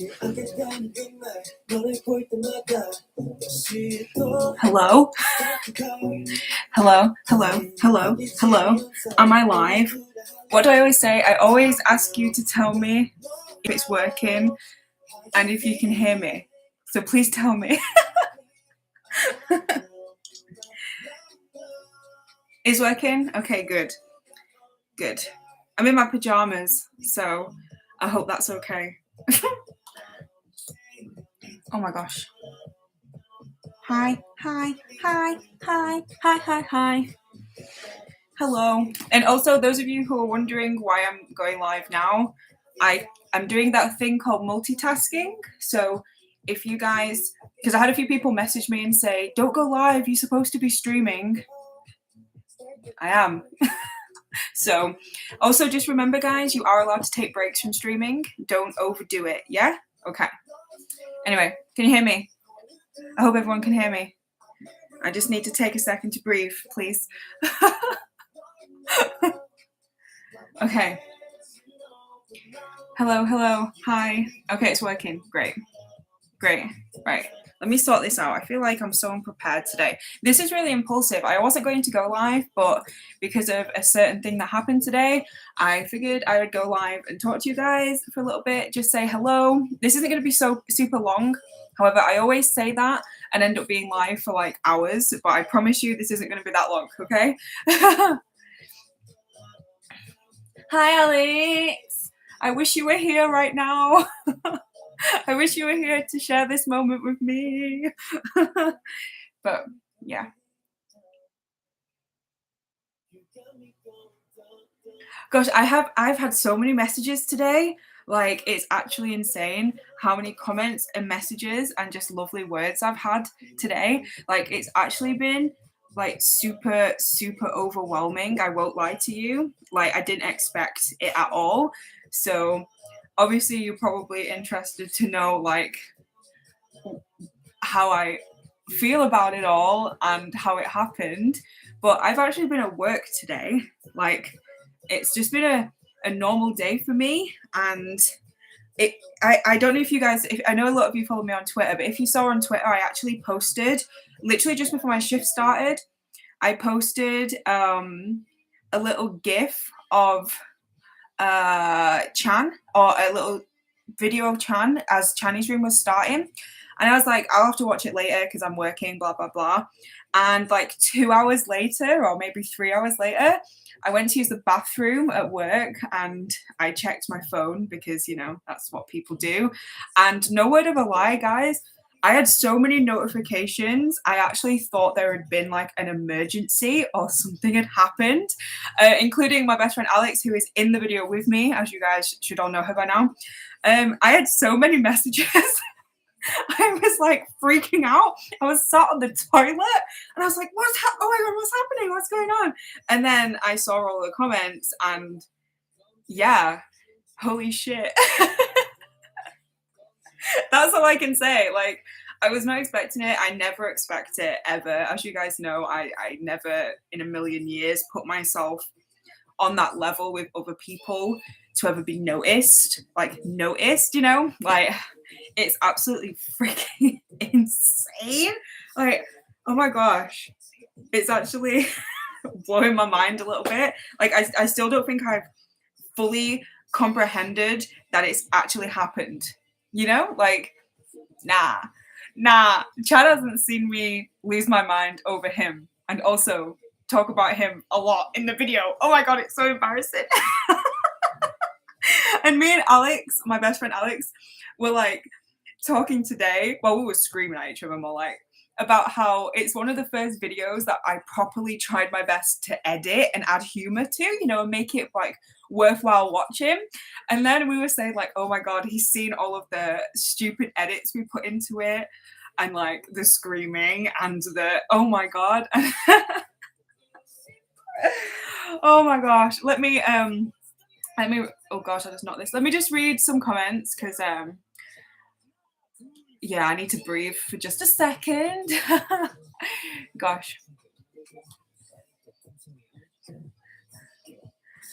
Hello? Hello? Hello? Hello? Hello? Am I live? What do I always say? I always ask you to tell me if it's working and if you can hear me. So please tell me. Is working? Okay, good. Good. I'm in my pajamas, so I hope that's okay. Oh my gosh. Hi, hi, hi, hi, hi, hi, hi. Hello. And also, those of you who are wondering why I'm going live now, I'm doing that thing called multitasking. So if you guys, because I had a few people message me and say, don't go live, you're supposed to be streaming. I am. So also just remember, guys, you are allowed to take breaks from streaming. Don't overdo it, yeah? Okay. Anyway, can you hear me? I hope everyone can hear me. I just need to take a second to breathe, please. Okay. Hello, hello, hi. Okay, it's working. Great. Great. Right. Let me sort this out. I feel like I'm so unprepared today. This is really impulsive. I wasn't going to go live, but because of a certain thing that happened today, I figured I would go live and talk to you guys for a little bit, just say hello. This isn't going to be so super long. However, I always say that and end up being live for like hours, but I promise you this isn't going to be that long, okay? Hi, Alex. I wish you were here right now. I wish you were here to share this moment with me. But yeah. Gosh, I've had so many messages today. Like it's actually insane how many comments and messages and just lovely words I've had today. Like it's actually been like super overwhelming. I won't lie to you. Like I didn't expect it at all. So obviously you're probably interested to know like how I feel about it all and how it happened. But I've actually been at work today. Like it's just been a normal day for me. And I don't know if you guys, I know a lot of you follow me on Twitter, but if you saw on Twitter, I actually posted literally just before my shift started, I posted a little GIF of Chan, or a little video of Chan as Channy's room was starting. And I was like, I'll have to watch it later because I'm working, blah, blah, blah. And like 2 hours later, or maybe 3 hours later, I went to use the bathroom at work and I checked my phone because, you know, that's what people do. And no word of a lie, guys, I had so many notifications. I actually thought there had been like an emergency or something had happened, including my best friend Alex, who is in the video with me, as you guys should all know her by now. I had so many messages. I was like freaking out. I was sat on the toilet and I was like, oh my God, what's happening? What's going on? And then I saw all the comments and yeah, holy shit. That's all I can say. Like, I was not expecting it. I never expect it ever. As you guys know, I never in a million years put myself on that level with other people to ever be noticed. Like, noticed, you know? Like, it's absolutely freaking insane. Like, oh my gosh. It's actually blowing my mind a little bit. Like, I still don't think I've fully comprehended that it's actually happened. You know? Like, nah. Chad hasn't seen me lose my mind over him and also talk about him a lot in the video. Oh my God, it's so embarrassing. And me and Alex, my best friend Alex, were like talking today. Well, we were screaming at each other more like about how it's one of the first videos that I properly tried my best to edit and add humor to, you know, and make it like worthwhile watching. And then we were saying like, oh my God, he's seen all of the stupid edits we put into it and like the screaming and the, oh my God. Oh my gosh. Let me, oh gosh, I just knocked this. Let me just read some comments because, yeah, I need to breathe for just a second. Gosh.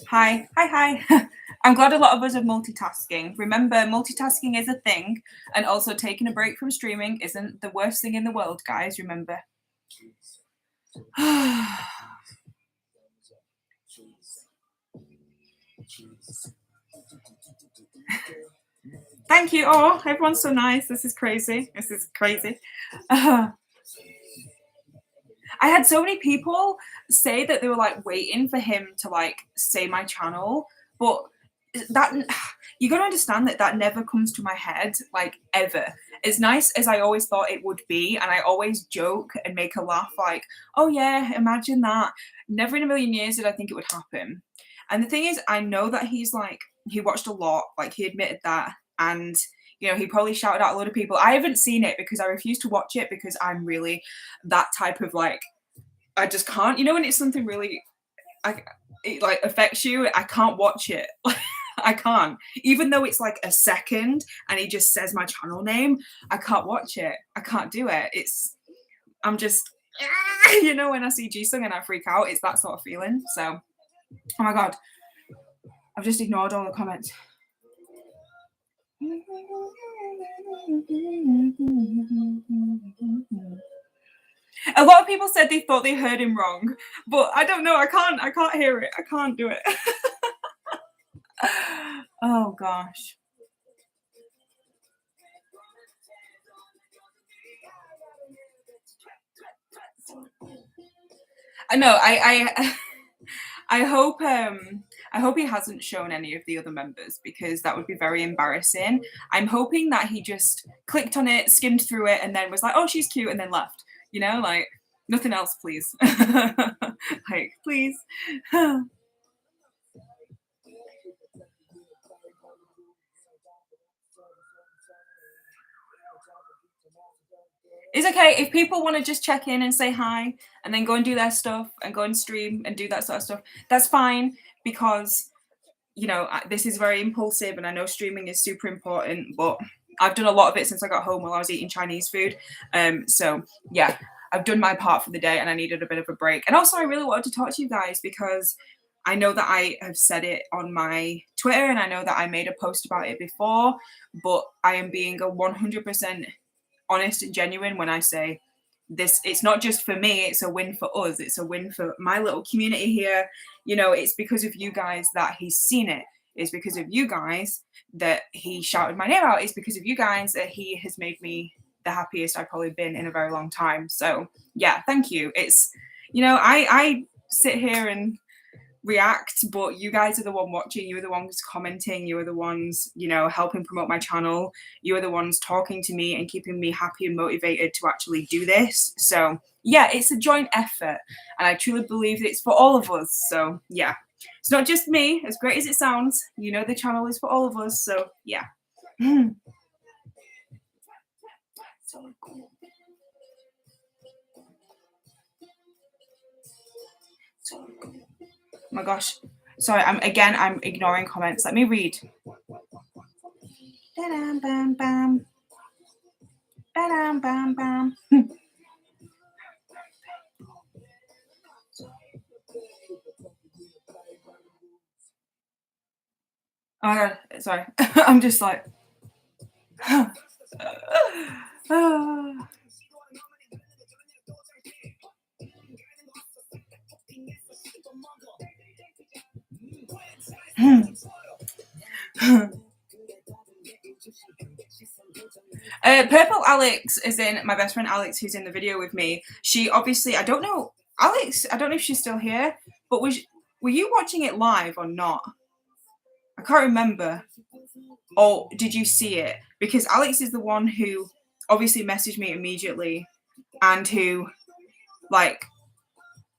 Hi. I'm glad a lot of us are multitasking. Remember, multitasking is a thing, and also taking a break from streaming isn't the worst thing in the world, guys. Remember. Thank you. Oh, everyone's so nice. This is crazy. This is crazy. I had so many people say that they were like waiting for him to like say my channel, but that you gotta understand that that never comes to my head, like, ever. As nice as I always thought it would be, and I always joke and make a laugh, like, oh yeah, imagine that. Never in a million years did I think it would happen. And the thing is, I know that he's like, he watched a lot, like he admitted that, and you know, he probably shouted out a lot of people. I haven't seen it because I refuse to watch it because I'm really that type of like, I just can't. You know, when it's something really, it like affects you, I can't watch it. I can't. Even though it's like a second and he just says my channel name, I can't watch it. I can't do it. I'm just, you know, when I see Jisung and I freak out, it's that sort of feeling. So, oh my God, I've just ignored all the comments. A lot of people said they thought they heard him wrong, but I don't know. I can't hear it. I can't do it. Oh gosh. I know. I hope he hasn't shown any of the other members because that would be very embarrassing. I'm hoping that he just clicked on it, skimmed through it, and then was like, "Oh, she's cute," and then left. You know, like nothing else, please. Like, please. It's okay if people want to just check in and say hi and then go and do their stuff and go and stream and do that sort of stuff. That's fine because, you know, this is very impulsive and I know streaming is super important, but I've done a lot of it since I got home while I was eating Chinese food. So yeah, I've done my part for the day and I needed a bit of a break. And also I really wanted to talk to you guys because I know that I have said it on my Twitter and I know that I made a post about it before, but I am being a 100% honest and genuine when I say this. It's not just for me, it's a win for us, it's a win for my little community here. You know, it's because of you guys that he's seen it. It's because of you guys that he shouted my name out. It's because of you guys that he has made me the happiest I've probably been in a very long time. So yeah, thank you. It's, you know, I sit here and react, but you guys are the one watching, you are the ones commenting, you are the ones, you know, helping promote my channel, you are the ones talking to me and keeping me happy and motivated to actually do this. So yeah, it's a joint effort and I truly believe that it's for all of us. So yeah, it's not just me, as great as it sounds, you know, the channel is for all of us. So yeah. So cool. So cool. Oh my gosh. Sorry, I'm ignoring comments. Let me read. Ba-dam, bam, bam. Ba-dam, bam, bam. Oh my God, sorry. I'm just like Purple Alex is in my best friend Alex, who's in the video with me. She obviously, I don't know, Alex, I don't know if she's still here, but were you watching it live or not? I can't remember. Or did you see it? Because Alex is the one who obviously messaged me immediately and who like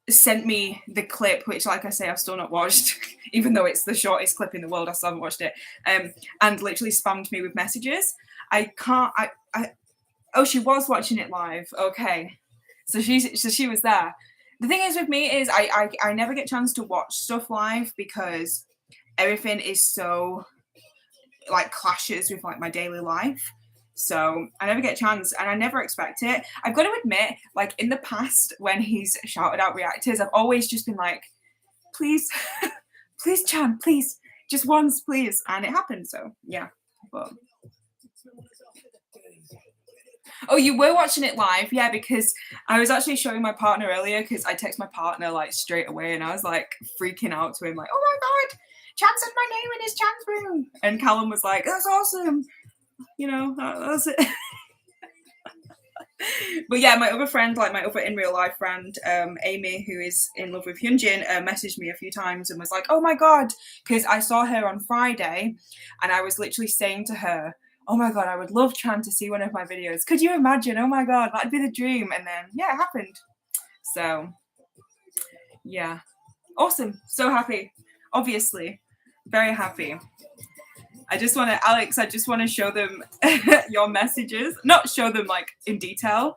sent me the clip, which like I say I've still not watched, even though it's the shortest clip in the world. I still haven't watched it. And literally spammed me with messages. I oh, she was watching it live. Okay, so she was there. The thing is with me is I never get a chance to watch stuff live because everything is so like clashes with like my daily life. So I never get a chance and I never expect it. I've got to admit, like in the past when he's shouted out reactors, I've always just been like, please, please, Chan, please, just once, please. And it happened. So yeah. But oh, you were watching it live? Yeah, because I was actually showing my partner earlier because I text my partner like straight away and I was like freaking out to him, like, oh my God, Chan said my name in his Chan's room. And Callum was like, that's awesome. You know, that's it. But yeah, my other friend, like my other in real life friend, Amy, who is in love with Hyunjin, messaged me a few times and was like, oh my God, because I saw her on Friday and I was literally saying to her, oh my God, I would love Chan to see one of my videos. Could you imagine? Oh my God, that'd be the dream. And then, yeah, it happened. So, yeah, awesome. So happy. Obviously, very happy. I just want to, Alex, I just want to show them your messages. Not show them like in detail,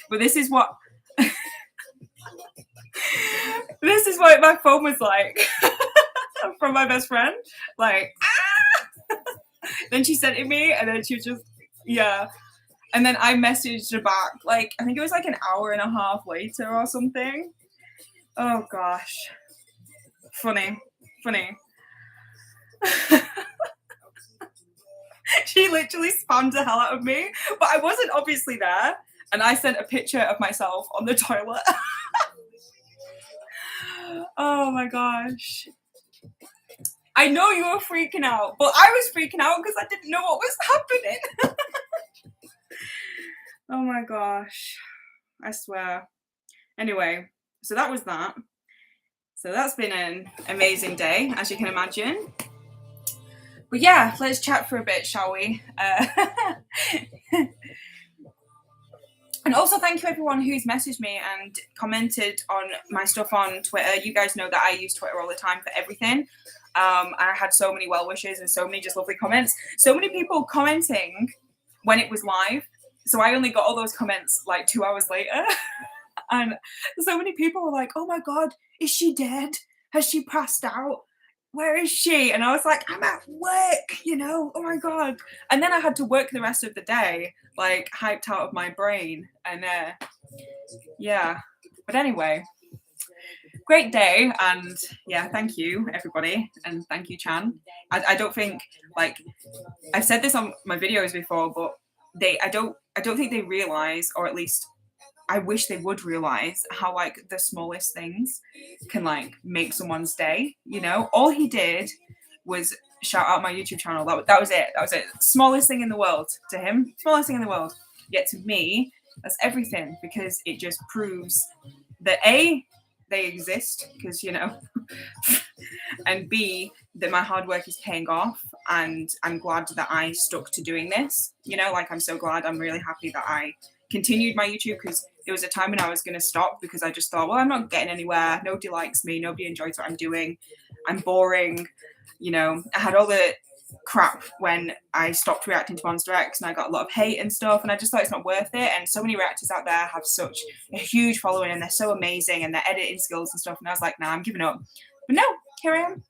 but this is what this is what my phone was like from my best friend. Like, ah! Then she sent it me, and then she was just, yeah. And then I messaged her back, like, I think it was like an hour and a half later or something. Oh gosh. Funny. She literally spammed the hell out of me, but I wasn't obviously there. And I sent a picture of myself on the toilet. Oh my gosh. I know you were freaking out, but I was freaking out because I didn't know what was happening. Oh my gosh. I swear. Anyway, so that was that. So that's been an amazing day, as you can imagine. But yeah, let's chat for a bit, shall we? And also thank you everyone who's messaged me and commented on my stuff on Twitter. You guys know that I use Twitter all the time for everything. I had so many well wishes and so many just lovely comments. So many people commenting when it was live. So I only got all those comments like 2 hours later. And so many people were like, oh my God, is she dead? Has she passed out? Where is she? And I was like, I'm at work, you know, oh my God. And then I had to work the rest of the day, like hyped out of my brain. And yeah, but anyway, great day. And yeah, thank you everybody. And thank you, Chan. I don't think, like, I've said this on my videos before, but I don't think they realize, or at least I wish they would realize how like the smallest things can like make someone's day, you know? All he did was shout out my YouTube channel. That was it. That was it. Smallest thing in the world to him. Smallest thing in the world. Yet to me, that's everything, because it just proves that A, they exist, because, you know, and B, that my hard work is paying off, and I'm glad that I stuck to doing this. You know, like, I'm so glad. I'm really happy that I continued my YouTube, because there was a time when I was going to stop because I just thought, well, I'm not getting anywhere. Nobody likes me. Nobody enjoys what I'm doing. I'm boring. You know, I had all the crap when I stopped reacting to Monster X, and I got a lot of hate and stuff, and I just thought it's not worth it. And so many reactors out there have such a huge following, and they're so amazing, and their editing skills and stuff. And I was like, nah, I'm giving up. But no, here I am.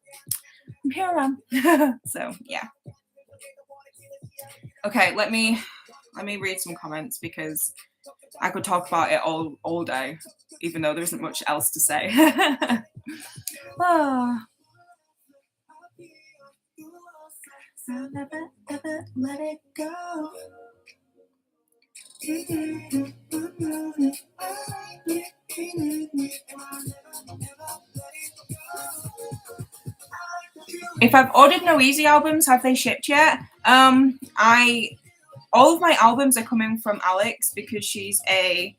Here I am. So yeah. Okay, let me read some comments, because I could talk about it all day, even though there isn't much else to say. Oh. I'll never, ever let it go. If I've ordered No Easy albums, have they shipped yet? All of my albums are coming from Alex, because she's a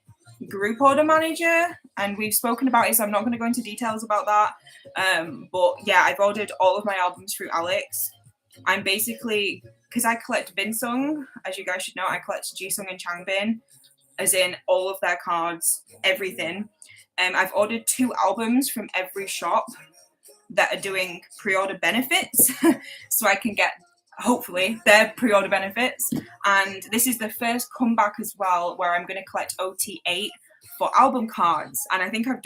group order manager, and we've spoken about it, so I'm not going to go into details about that. But yeah, I've ordered all of my albums through Alex. I'm basically, because I collect Binsung, as you guys should know, I collect Jisung and Changbin, as in all of their cards, everything. I've ordered 2 albums from every shop that are doing pre-order benefits, so I can get, hopefully, their pre-order benefits. And this is the first comeback as well, where I'm going to collect OT8 for album cards. And I think I've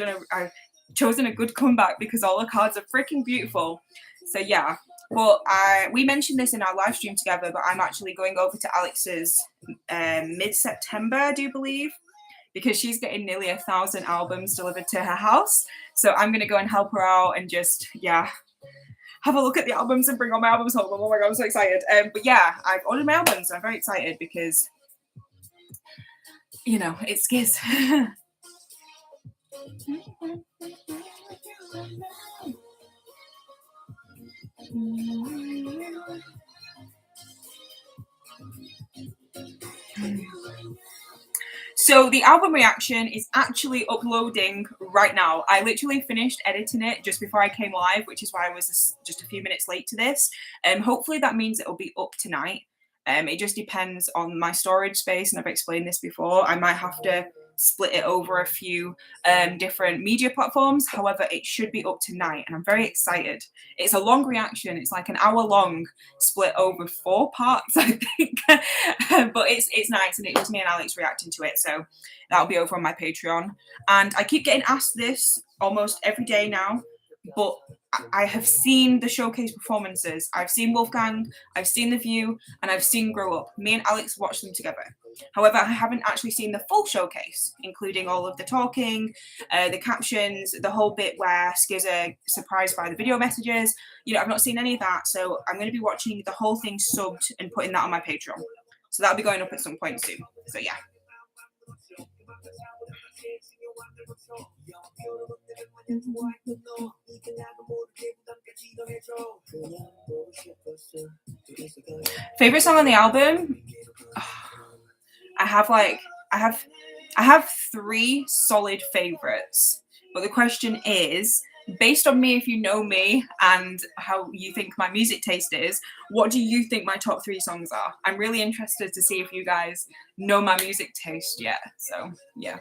chosen a good comeback, because all the cards are freaking beautiful. So yeah. But we mentioned this in our live stream together, but I'm actually going over to Alex's mid-September, I do believe, because she's getting nearly 1,000 albums delivered to her house. So I'm going to go and help her out and just, yeah, have a look at the albums and bring all my albums home. Oh my god, I'm so excited. But yeah, I've ordered my albums. So I'm very excited because, you know, it's Skiz. So the album reaction is actually uploading right now. I literally finished editing it just before I came live, which is why I was just a few minutes late to this. Hopefully that means it'll be up tonight. It just depends on my storage space, and I've explained this before. I might have to split it over a few different media platforms. However, it should be up tonight, and I'm very excited. It's a long reaction. It's like an hour long, split over 4 parts, I think. But it's nice, and it was me and Alex reacting to it. So that'll be over on my Patreon. And I keep getting asked this almost every day now, but I have seen the showcase performances. I've seen Wolfgang, I've seen The View, and I've seen Grow Up. Me and Alex watched them together. However, I haven't actually seen the full showcase, including all of the talking, the captions, the whole bit where Skiz are surprised by the video messages. You know, I've not seen any of that, so I'm going to be watching the whole thing subbed and putting that on my Patreon. So that'll be going up at some point soon. So yeah. Favorite song on the album? I have 3 solid favorites, but the question is, based on me, if you know me and how you think my music taste is, what do you think my top 3 songs are? I'm really interested to see if you guys know my music taste yet. So yeah.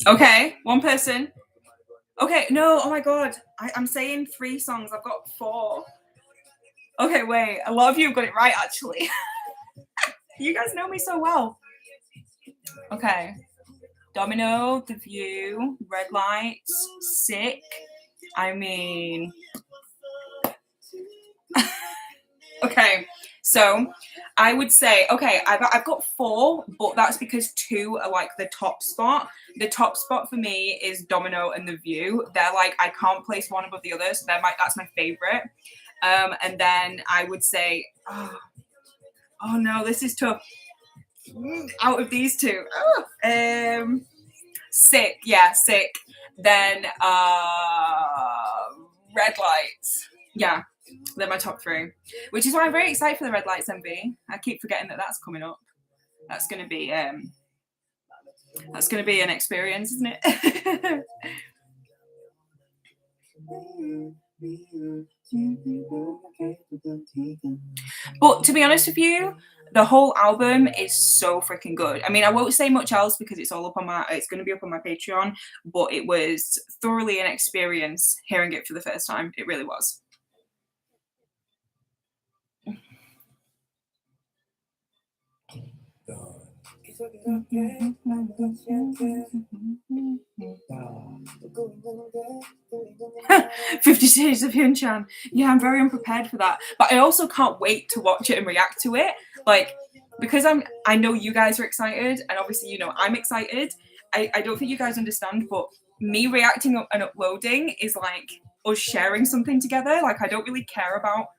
Okay, one person. Okay, no, oh my god. I'm saying 3 songs. I've got 4. Okay, wait. A lot of you have got it right, actually. You guys know me so well. Okay. Domino, The View, Red Lights, Sick. I mean... Okay, so I would say, okay, I've got 4, but that's because 2 are like the top spot. The top spot for me is Domino and The View. They're like, I can't place one above the other, so that's my favorite. And then I would say, oh no, this is tough. Out of these 2, Sick, yeah, Sick. Then Red Lights, yeah. They're my top 3, which is why I'm very excited for the Red Lights MV. I keep forgetting that that's coming up. That's going to be an experience, isn't it? But to be honest with you, the whole album is so freaking good. I mean, I won't say much else because it's all up on it's going to be up on my Patreon, but it was thoroughly an experience hearing it for the first time. It really was. "50 Shades of Hyunchan." Yeah, I'm very unprepared for that, but I also can't wait to watch it and react to it. Like, because I know you guys are excited, and obviously, you know, I'm excited. I don't think you guys understand, but me reacting and uploading is like us sharing something together. Like, I don't really care about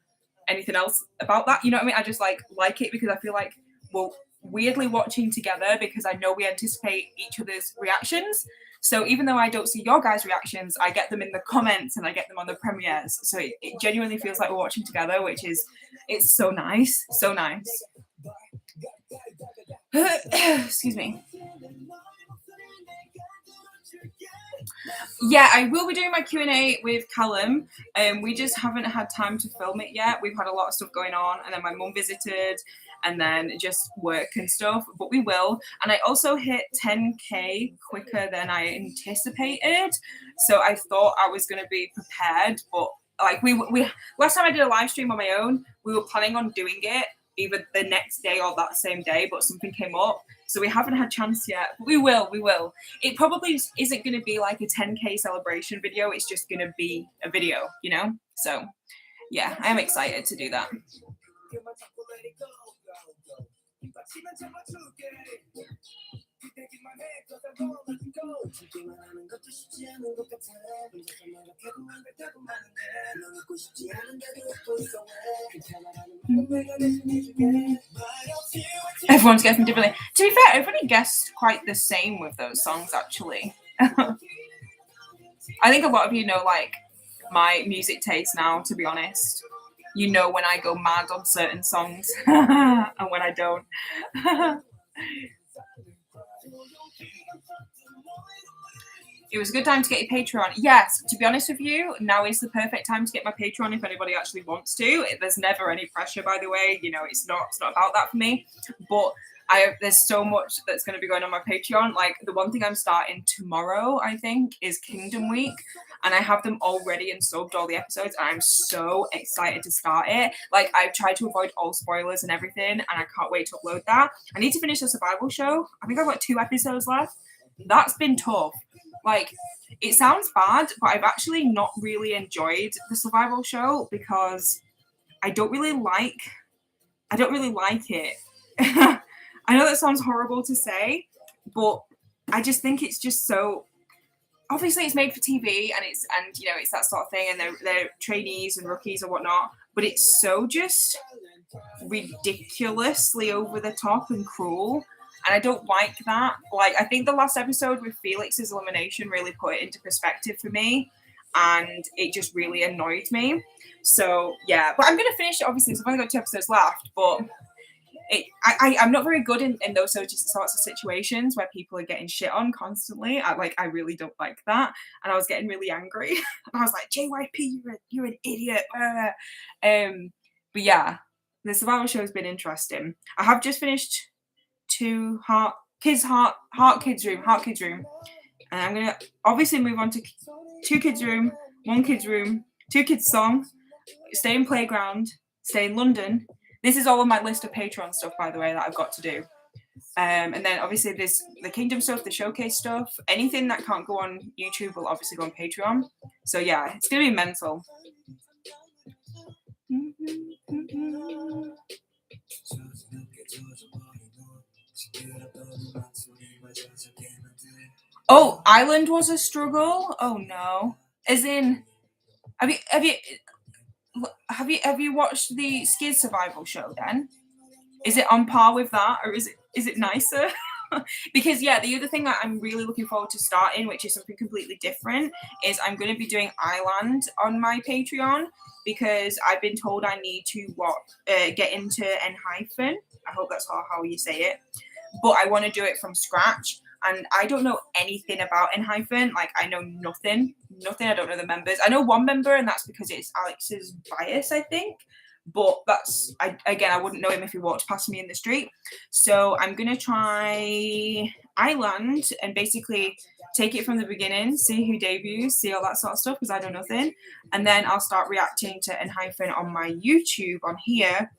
anything else about that. You know what I mean? I just like it because I feel like, well, weirdly watching together because I know we anticipate each other's reactions. So even though I don't see your guys' reactions, I get them in the comments and I get them on the premieres. So it genuinely feels like we're watching together, which is, it's so nice. So nice. Excuse me. Yeah, I will be doing my Q&A with Callum. We just haven't had time to film it yet. We've had a lot of stuff going on, and then my mum visited, and then just work and stuff, but we will. And I also hit 10K quicker than I anticipated, so I thought I was going to be prepared, but like we last time I did a live stream on my own, we were planning on doing it either the next day or that same day, but something came up. So we haven't had chance yet, but we will. It probably isn't going to be like a 10K celebration video. It's just going to be a video, you know? So yeah, I'm excited to do that. Everyone's guessing differently. To be fair, everybody guessed quite the same with those songs, actually. I think a lot of you know, like, my music taste now, to be honest. You know when I go mad on certain songs and when I don't. It was a good time to get your Patreon. Yes, to be honest with you, now is the perfect time to get my Patreon if anybody actually wants to. There's never any pressure, by the way. You know, it's not about that for me. But there's so much that's going to be going on my Patreon. Like, the one thing I'm starting tomorrow, I think, is Kingdom Week. And I have them all ready and subbed, all the episodes. And I'm so excited to start it. Like, I've tried to avoid all spoilers and everything. And I can't wait to upload that. I need to finish the survival show. I think I've got 2 episodes left. That's been tough. Like, it sounds bad, but I've actually not really enjoyed the survival show because I don't really like it. I know that sounds horrible to say, but I just think it's just so, obviously it's made for TV and you know, it's that sort of thing, and they're trainees and rookies or whatnot, but it's so just ridiculously over the top and cruel. And I don't like that. Like, I think the last episode with Felix's elimination really put it into perspective for me. And it just really annoyed me. So, yeah. But I'm going to finish it, obviously, because I've only got 2 episodes left. But I'm not very good in those sorts of situations where people are getting shit on constantly. I really don't like that. And I was getting really angry. And I was like, JYP, you're an idiot. But yeah, the survival show has been interesting. I have just finished 2 Heart Kids Room, and I'm gonna obviously move on to 2 Kids Room, 1 Kids Room, 2 Kids Song, Stay in Playground, Stay in London. This is all on my list of Patreon stuff, by the way, that I've got to do. And then obviously there's the Kingdom stuff, the showcase stuff. Anything that can't go on YouTube will obviously go on Patreon. So yeah, it's gonna be mental. Oh, Island was a struggle. Oh no! As in, have you watched the Skiz survival show? Then is it on par with that, or is it nicer? Because yeah, the other thing that I'm really looking forward to starting, which is something completely different, is I'm going to be doing Island on my Patreon because I've been told I need to get into ENHYPEN. I hope that's how you say it. But I want to do it from scratch. And I don't know anything about ENHYPEN. Like, I know nothing. I don't know the members. I know one member, and that's because it's Alex's bias, I think. But I wouldn't know him if he walked past me in the street. So I'm going to try Island and basically take it from the beginning, see who debuts, see all that sort of stuff, because I know nothing. And then I'll start reacting to ENHYPEN on my YouTube on here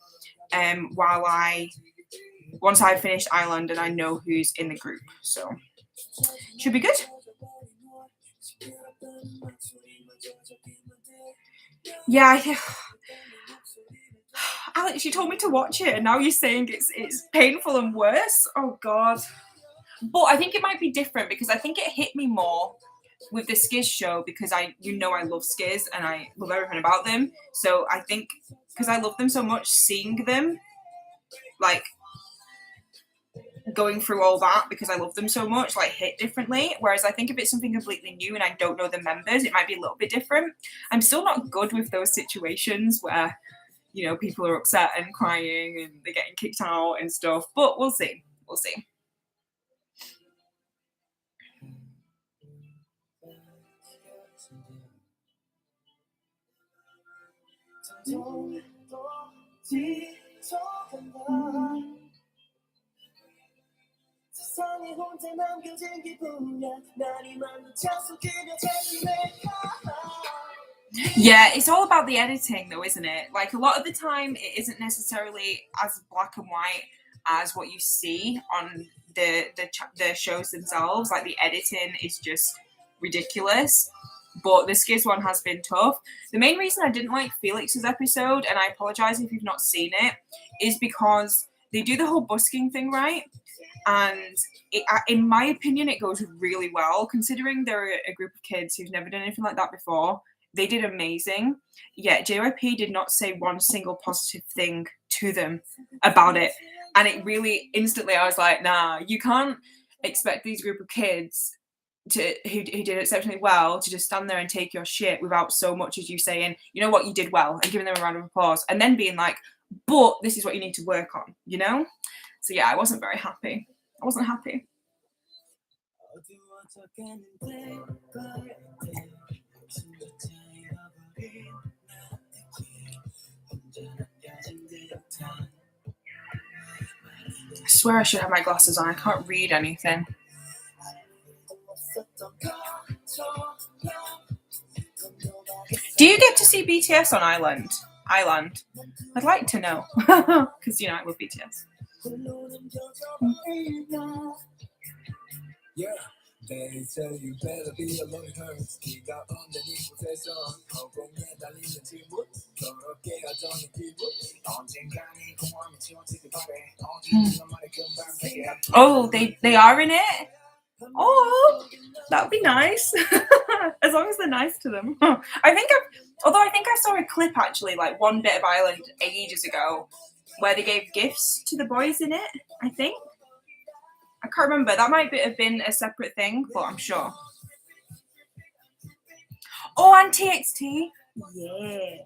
once I've finished Island and I know who's in the group. So, should be good. Yeah, Alex, you told me to watch it, and now you're saying it's painful and worse. Oh, God. But I think it might be different because I think it hit me more with the Skiz show because I love Skiz and I love everything about them. So I think because I love them so much, seeing them, like, going through all that because I love them so much, like, hit differently. Whereas I think if it's something completely new and I don't know the members, it might be a little bit different. I'm still not good with those situations where, you know, people are upset and crying and they're getting kicked out and stuff. But we'll see. We'll see. Yeah, it's all about the editing though, isn't it? Like a lot of the time it isn't necessarily as black and white as what you see on the shows themselves. Like the editing is just ridiculous. But the Skiz one has been tough. The main reason I didn't like Felix's episode, and I apologize if you've not seen it, is because they do the whole busking thing right, and in my opinion, it goes really well considering they're a group of kids who've never done anything like that before. They did amazing. Yet JYP did not say one single positive thing to them about it, and it really instantly I was like, nah, you can't expect these group of kids to who did exceptionally well to just stand there and take your shit without so much as you saying, you know what, you did well, and giving them a round of applause, and then being like, but this is what you need to work on, you know? So yeah, I wasn't very happy. I wasn't happy. I swear I should have my glasses on. I can't read anything. Do you get to see BTS on Island? I'd like to know. Because, you know, I love BTS. Yeah. They tell you better be alone in her. 네가 없는 이곳에서 허공에 달리는 지문 더럽게 하던 피부 언젠가는 공허함이 지워지길 바래 어디서 말에 금방 피해. Oh, they are in it? Oh, that would be nice. As long as they're nice to them. I think I saw a clip actually, like one bit of Island ages ago, where they gave gifts to the boys in it, I think. I can't remember. That might have been a separate thing, but I'm sure. Oh, and TXT. Yeah.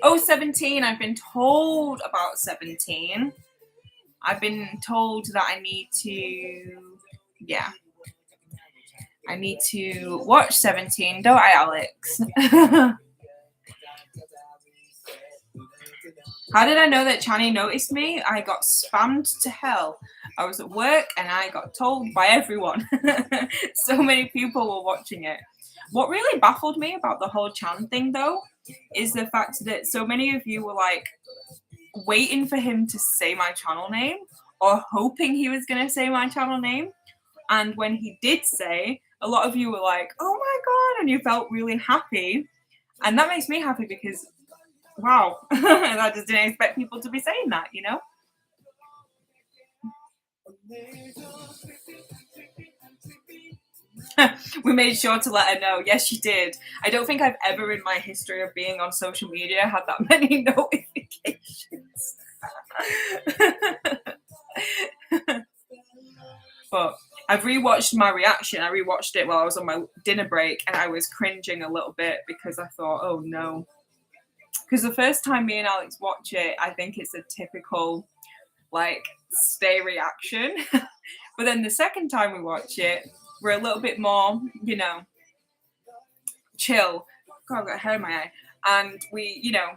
Oh, 17. I've been told about 17. I've been told that I need to watch 17, don't I, Alex? How did I know that Channy noticed me? I got spammed to hell. I was at work and I got told by everyone. So many people were watching it. What really baffled me about the whole Chan thing, though, is the fact that so many of you were like waiting for him to say my channel name or hoping he was going to say my channel name. And when he did say, a lot of you were like, oh my God, and you felt really happy. And that makes me happy because, wow, I just didn't expect people to be saying that, you know? We made sure to let her know. Yes, she did. I don't think I've ever in my history of being on social media had that many notifications. But I've rewatched my reaction. I rewatched it while I was on my dinner break and I was cringing a little bit because I thought, oh no. Because the first time me and Alex watch it, I think it's a typical like stay reaction. But then the second time we watch it, we're a little bit more, you know, chill. God, I've got hair in my eye. And we, you know,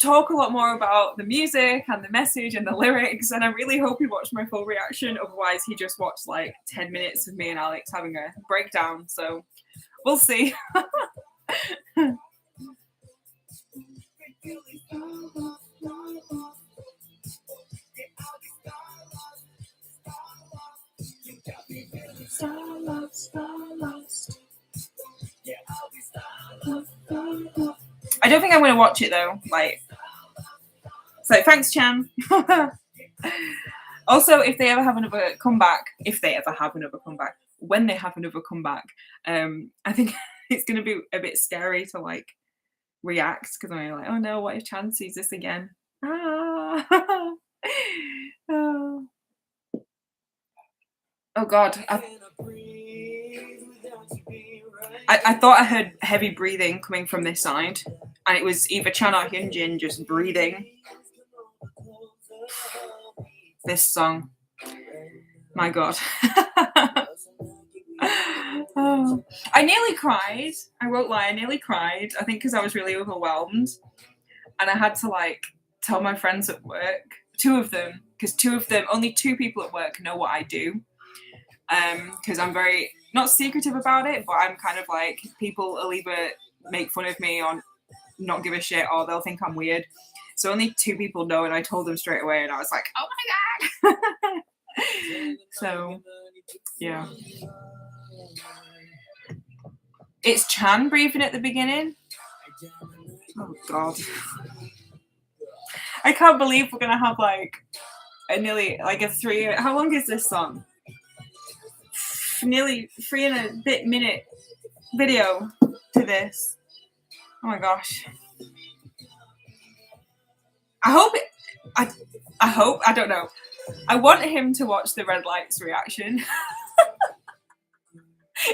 talk a lot more about the music and the message and the lyrics. And I really hope he watched my full reaction. Otherwise, he just watched like 10 minutes of me and Alex having a breakdown. So we'll see. I don't think I'm going to watch it though. Like, so thanks, Chan. Also, if they ever have another comeback, when they have another comeback, I think it's going to be a bit scary to like react because I'm like, oh no, what if Chan sees this again? Ah. Oh God. I thought I heard heavy breathing coming from this side, and it was either Chan or Hyunjin just breathing. This song. My God. Oh. I nearly cried. I won't lie, I nearly cried. I think because I was really overwhelmed. And I had to like tell my friends at work, only two people at work know what I do. Because I'm very not secretive about it, but I'm kind of like, people will either make fun of me or not give a shit, or they'll think I'm weird. So only 2 people know, and I told them straight away, and I was like, oh my god. So yeah, it's Chan breathing at the beginning. Oh god, I can't believe we're gonna have like a nearly like a 3. How long is this song? Nearly 3 and a bit minute video to this. Oh my gosh. I hope it, I hope, I don't know. I want him to watch the red lights reaction.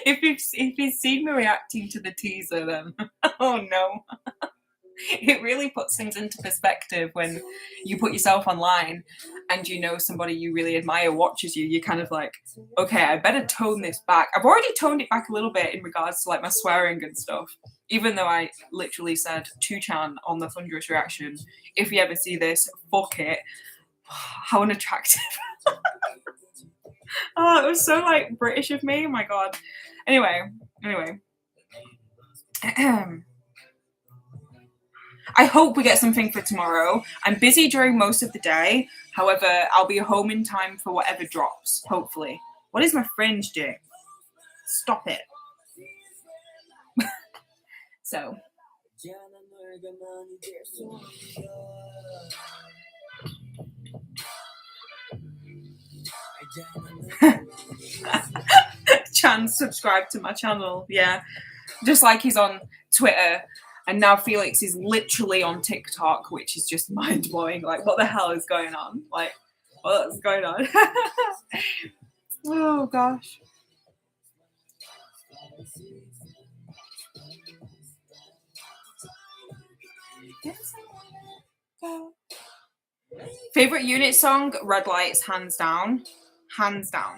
If he's seen me reacting to the teaser, then oh no. It really puts things into perspective when you put yourself online and you know somebody you really admire watches you. You're kind of like, okay, I better tone this back. I've already toned it back a little bit in regards to like my swearing and stuff, even though I literally said to Chan on the Thunderous reaction, if you ever see this, fuck it. How unattractive. Oh, it was so like British of me. Oh my god. Anyway. I hope we get something for tomorrow. I'm busy during most of the day. However, I'll be home in time for whatever drops, hopefully. What is my fringe doing? Stop it. So. Chan subscribed to my channel. Yeah. Just like he's on Twitter. And now Felix is literally on TikTok, which is just mind-blowing. Like, what the hell is going on? Like, what's going on? Oh, gosh. Favorite unit song? Red Lights, hands down. Hands down.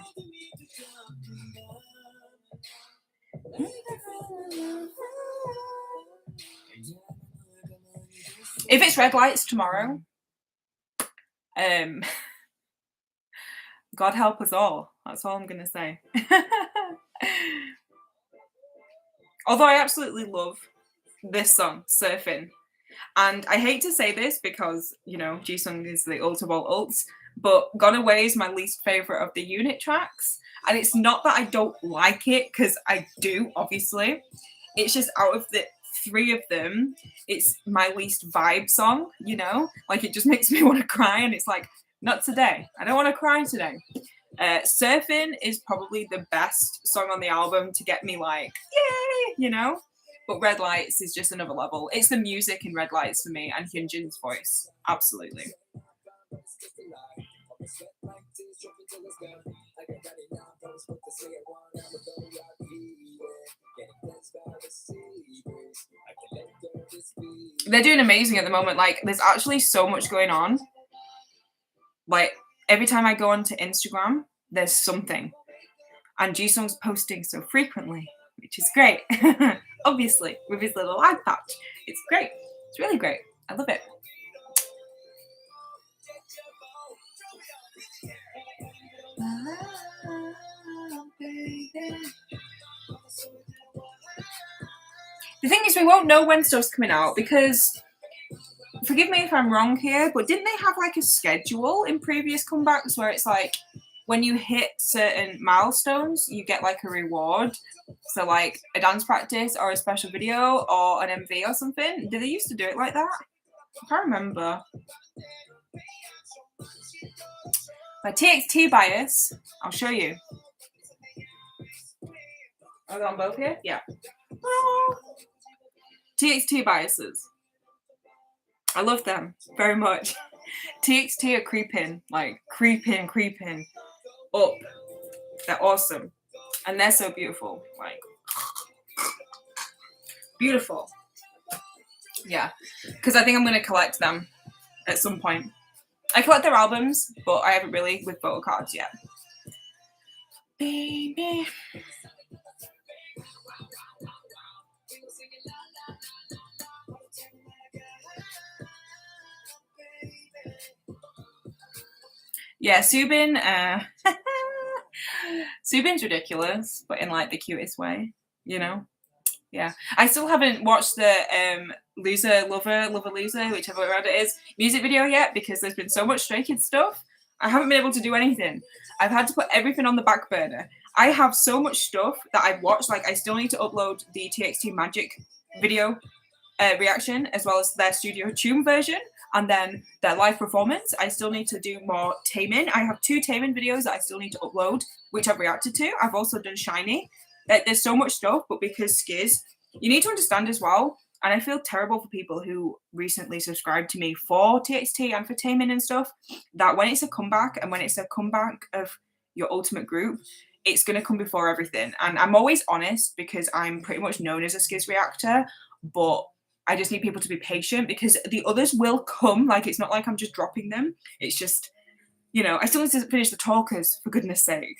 If it's red lights tomorrow, God help us all. That's all I'm gonna say. Although I absolutely love this song, Surfing. And I hate to say this because, you know, Jisung is the ult of all ults, but Gone Away is my least favorite of the unit tracks. And it's not that I don't like it, because I do, obviously. It's just out of the 3 of them, it's my least vibe song, you know? Like, it just makes me want to cry, and it's like, not today. I don't want to cry today. Surfing is probably the best song on the album to get me like, yay, you know? But Red Lights is just another level. It's the music in Red Lights for me, and Hyunjin's voice. Absolutely. They're doing amazing at the moment. Like, there's actually so much going on. Like, every time I go onto Instagram, there's something. And Jisung's posting so frequently, which is great. Obviously, with his little eye patch. It's great. It's really great. I love it. The thing is, we won't know when stuff's coming out because, forgive me if I'm wrong here, but didn't they have like a schedule in previous comebacks where it's like when you hit certain milestones, you get like a reward? So like a dance practice or a special video or an MV or something. Did they used to do it like that? I can't remember. By TXT bias, I'll show you. Are they on both here? Yeah. Oh. TXT biases. I love them very much. TXT are creeping up. They're awesome. And they're so beautiful. Like, beautiful. Yeah. Because I think I'm going to collect them at some point. I collect their albums, but I haven't really with photo cards yet. Baby. Yeah, Subin, Subin's ridiculous, but in like the cutest way, you know? Yeah. I still haven't watched the Lover Loser, whichever word it is, music video yet because there's been so much Stray Kids stuff. I haven't been able to do anything. I've had to put everything on the back burner. I have so much stuff that I've watched. Like, I still need to upload the TXT Magic video reaction, as well as their studio tune version, and then their live performance. I still need to do more Taemin. I have 2 Taemin videos that I still need to upload, which I've reacted to. I've also done SHINee. There's so much stuff, but because Skiz, you need to understand as well, and I feel terrible for people who recently subscribed to me for TXT and for Taemin and stuff, that when it's a comeback, and when it's a comeback of your ultimate group, it's going to come before everything. And I'm always honest because I'm pretty much known as a Skiz reactor, but I just need people to be patient because the others will come. Like, it's not like I'm just dropping them. It's just, you know, I still need to finish the talkers, for goodness sake.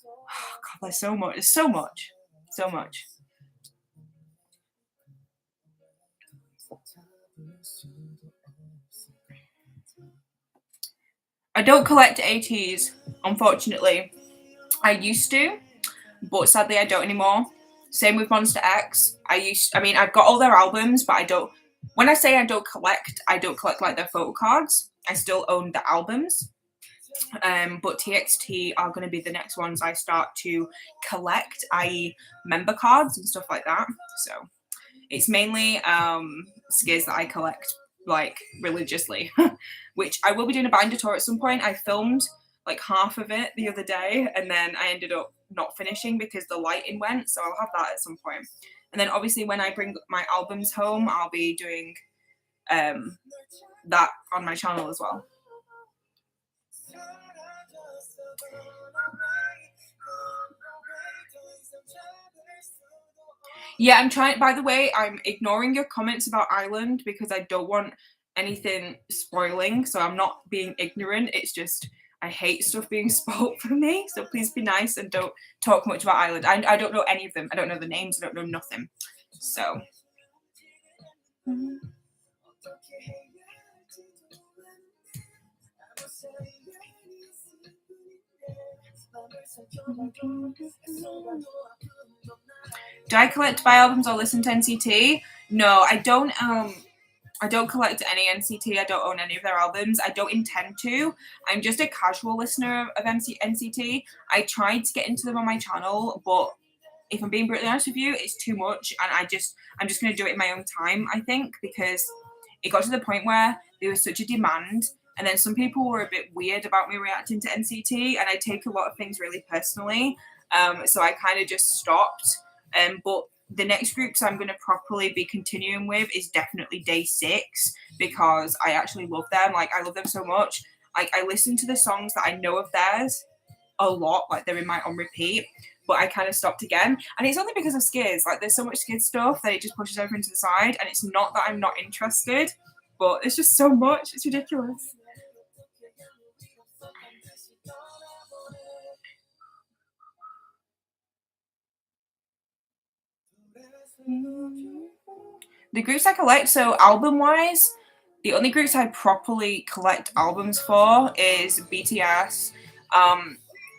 Oh, God, there's so much. There's so much. So much. I don't collect ATs, unfortunately. I used to, but sadly I don't anymore. Same with Monster X. I've got all their albums, but I don't, when I say I don't collect like their photo cards. I still own the albums. But TXT are going to be the next ones I start to collect, i.e. member cards and stuff like that. So it's mainly Skiz that I collect, like, religiously, which I will be doing a binder tour at some point. I filmed like half of it the other day, and then I ended up not finishing because the lighting went, so I'll have that at some point. And then obviously when I bring my albums home, I'll be doing that on my channel as well. Yeah, I'm trying. By the way, I'm ignoring your comments about Island because I don't want anything spoiling, so I'm not being ignorant. It's just I hate stuff being spoiled for me, so please be nice and don't talk much about Island. I don't know any of them. I don't know the names. I don't know nothing. So. Do I collect buy albums or listen to NCT? No, I don't. I don't collect any NCT. I don't own any of their albums. I don't intend to. I'm just a casual listener of NCT. I tried to get into them on my channel, but if I'm being brutally honest with you, it's too much, and I'm just going to do it in my own time, I think, because it got to the point where there was such a demand, and then some people were a bit weird about me reacting to NCT, and I take a lot of things really personally, so I kind of just stopped. But the next groups I'm going to properly be continuing with is definitely Day6, because I actually love them. Like, I love them so much. Like, I listen to the songs that I know of theirs a lot, like they're in my on repeat, but I kind of stopped again. And it's only because of Skiz. Like, there's so much Skiz stuff that it just pushes everything to the side, and it's not that I'm not interested, but it's just so much. It's ridiculous. The groups I collect, so album-wise, the only groups I properly collect albums for is BTS,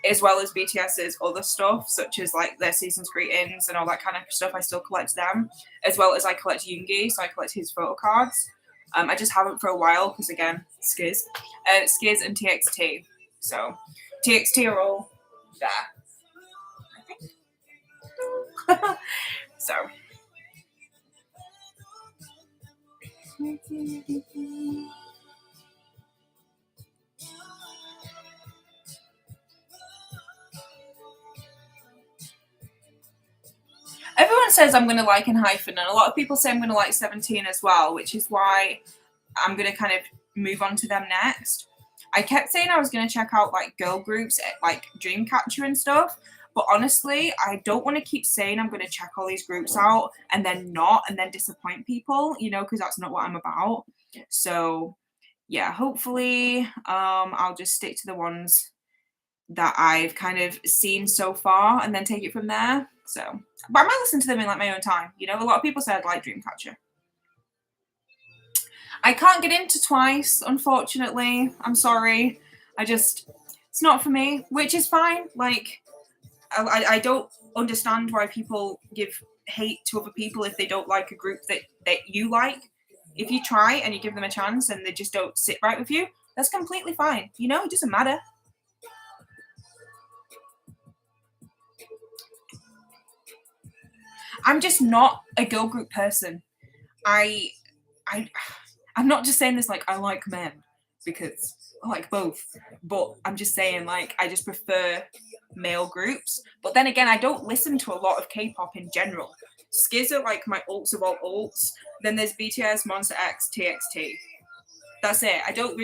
as well as BTS's other stuff, such as like their season's greetings and all that kind of stuff. I still collect them, as well as I collect Yoongi, so I collect his photo cards. I just haven't for a while because, again, Skiz and TXT. So TXT are all there, I think. So. Everyone says I'm going to like ENHYPEN, and a lot of people say I'm going to like 17 as well, which is why I'm going to kind of move on to them next. I kept saying I was going to check out like girl groups like Dreamcatcher and stuff, but honestly, I don't want to keep saying I'm going to check all these groups out and then not, and then disappoint people, you know, because that's not what I'm about. So yeah, hopefully I'll just stick to the ones that I've kind of seen so far and then take it from there. So, but I might listen to them in like my own time. You know, a lot of people say I'd like Dreamcatcher. I can't get into Twice, unfortunately. I'm sorry. It's not for me, which is fine. Like, I don't understand why people give hate to other people if they don't like a group that you like. If you try and you give them a chance and they just don't sit right with you, that's completely fine. You know, it doesn't matter. I'm just not a girl group person. I I I'm not just saying this like I like men, because I like both, but I'm just saying like I just prefer male groups. But then again, I don't listen to a lot of K-pop in general. Skiz are like my alts of all alts. Then there's BTS, Monster X, TXT. That's it. I don't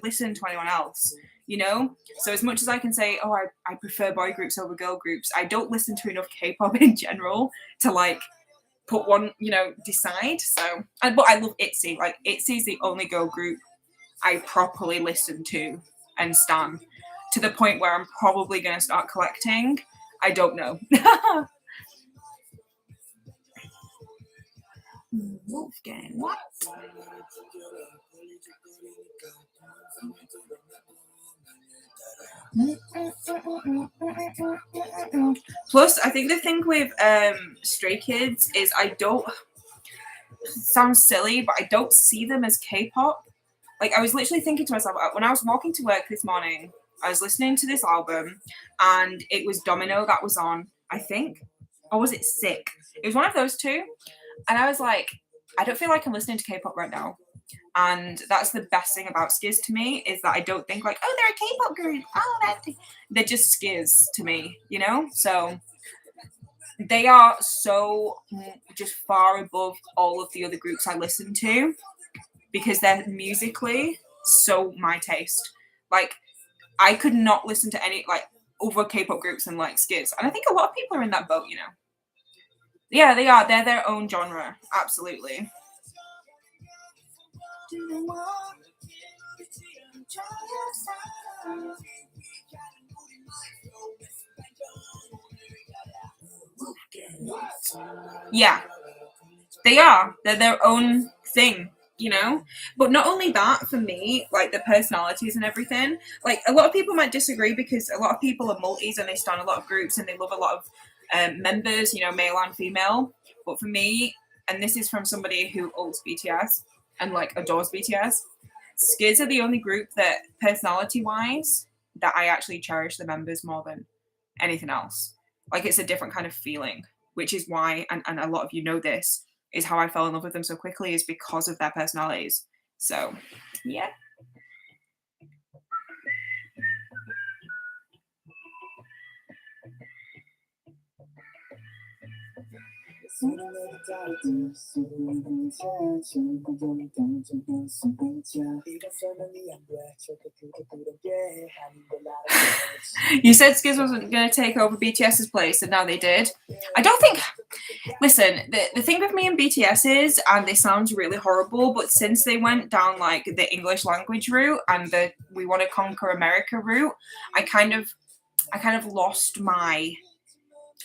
listen to anyone else, you know? So as much as I can say, oh, I prefer boy groups over girl groups, I don't listen to enough K-pop in general to like put one, you know, decide. So, but I love ITZY. Like ITZY is the only girl group I properly listen to and stan, to the point where I'm probably going to start collecting. I don't know. Wolfgang, what? Plus, I think the thing with Stray Kids is I don't, sounds silly, but I don't see them as K-pop. Like I was literally thinking to myself when I was walking to work this morning, I was listening to this album, and it was Domino that was on, I think, or was it Sick? It was one of those two, and I was like, I don't feel like I'm listening to K-pop right now. And that's the best thing about Skiz to me, is that I don't think like, oh, they're a K-pop group. Oh, they're just Skiz to me, you know? So they are so just far above all of the other groups I listen to, because they're musically so my taste. Like I could not listen to any like other K-pop groups and like Skiz. And I think a lot of people are in that boat, you know. Yeah, they are. They're their own genre. Absolutely. Yeah, they are. They're their own thing, you know? But not only that, for me, like the personalities and everything, like a lot of people might disagree because a lot of people are multis and they start a lot of groups and they love a lot of members, you know, male and female. But for me, and this is from somebody who ults BTS and like adores BTS, Skids are the only group that personality wise that I actually cherish the members more than anything else. Like it's a different kind of feeling, which is why, and a lot of you know this, is how I fell in love with them so quickly, is because of their personalities. So, yeah. You said Skiz wasn't going to take over BTS's place, and now they did. I don't think. Listen, the thing with me and BTS is, and this sounds really horrible, but since they went down like the English language route and the We Want to Conquer America route, I kind of lost my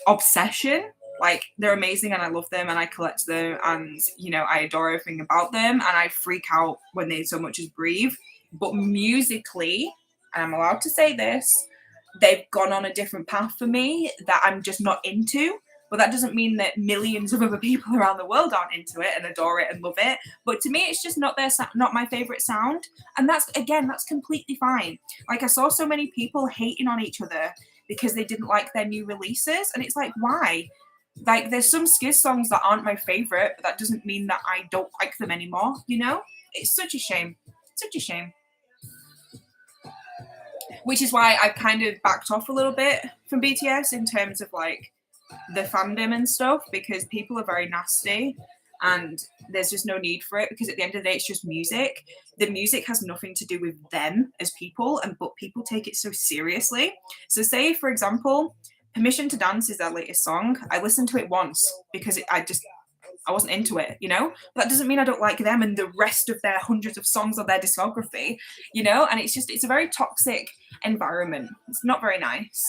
obsession. Like they're amazing and I love them and I collect them and you know I adore everything about them and I freak out when they so much as breathe. But musically, and I'm allowed to say this, they've gone on a different path for me that I'm just not into. But that doesn't mean that millions of other people around the world aren't into it and adore it and love it. But to me, it's just not not my favorite sound, and that's completely fine. Like I saw so many people hating on each other because they didn't like their new releases, and it's like, why? Like there's some Skiz songs that aren't my favorite, but that doesn't mean that I don't like them anymore. You know, it's such a shame. Such a shame. Which is why I've kind of backed off a little bit from BTS in terms of like the fandom and stuff, because people are very nasty and there's just no need for it, because at the end of the day it's just music. The music has nothing to do with them as people, and but people take it so seriously. So say for example, Permission to Dance is their latest song. I listened to it once because I wasn't into it, you know? But that doesn't mean I don't like them and the rest of their hundreds of songs on their discography, you know? And it's a very toxic environment. It's not very nice.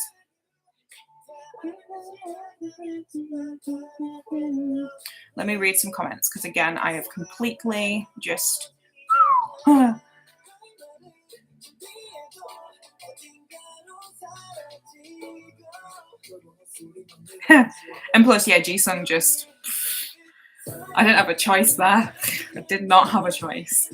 Let me read some comments because again, I have completely just. And plus, yeah, Jisung just, I didn't have a choice there. I did not have a choice.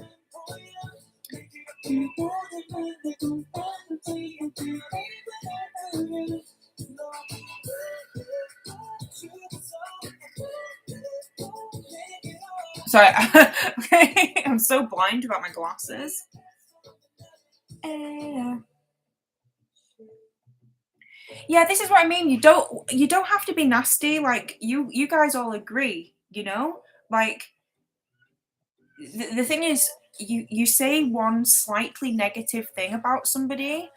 Sorry, I'm so blind about my glasses. Yeah, this is what I mean. You don't have to be nasty. Like you guys all agree, you know? Like the thing is, you say one slightly negative thing about somebody,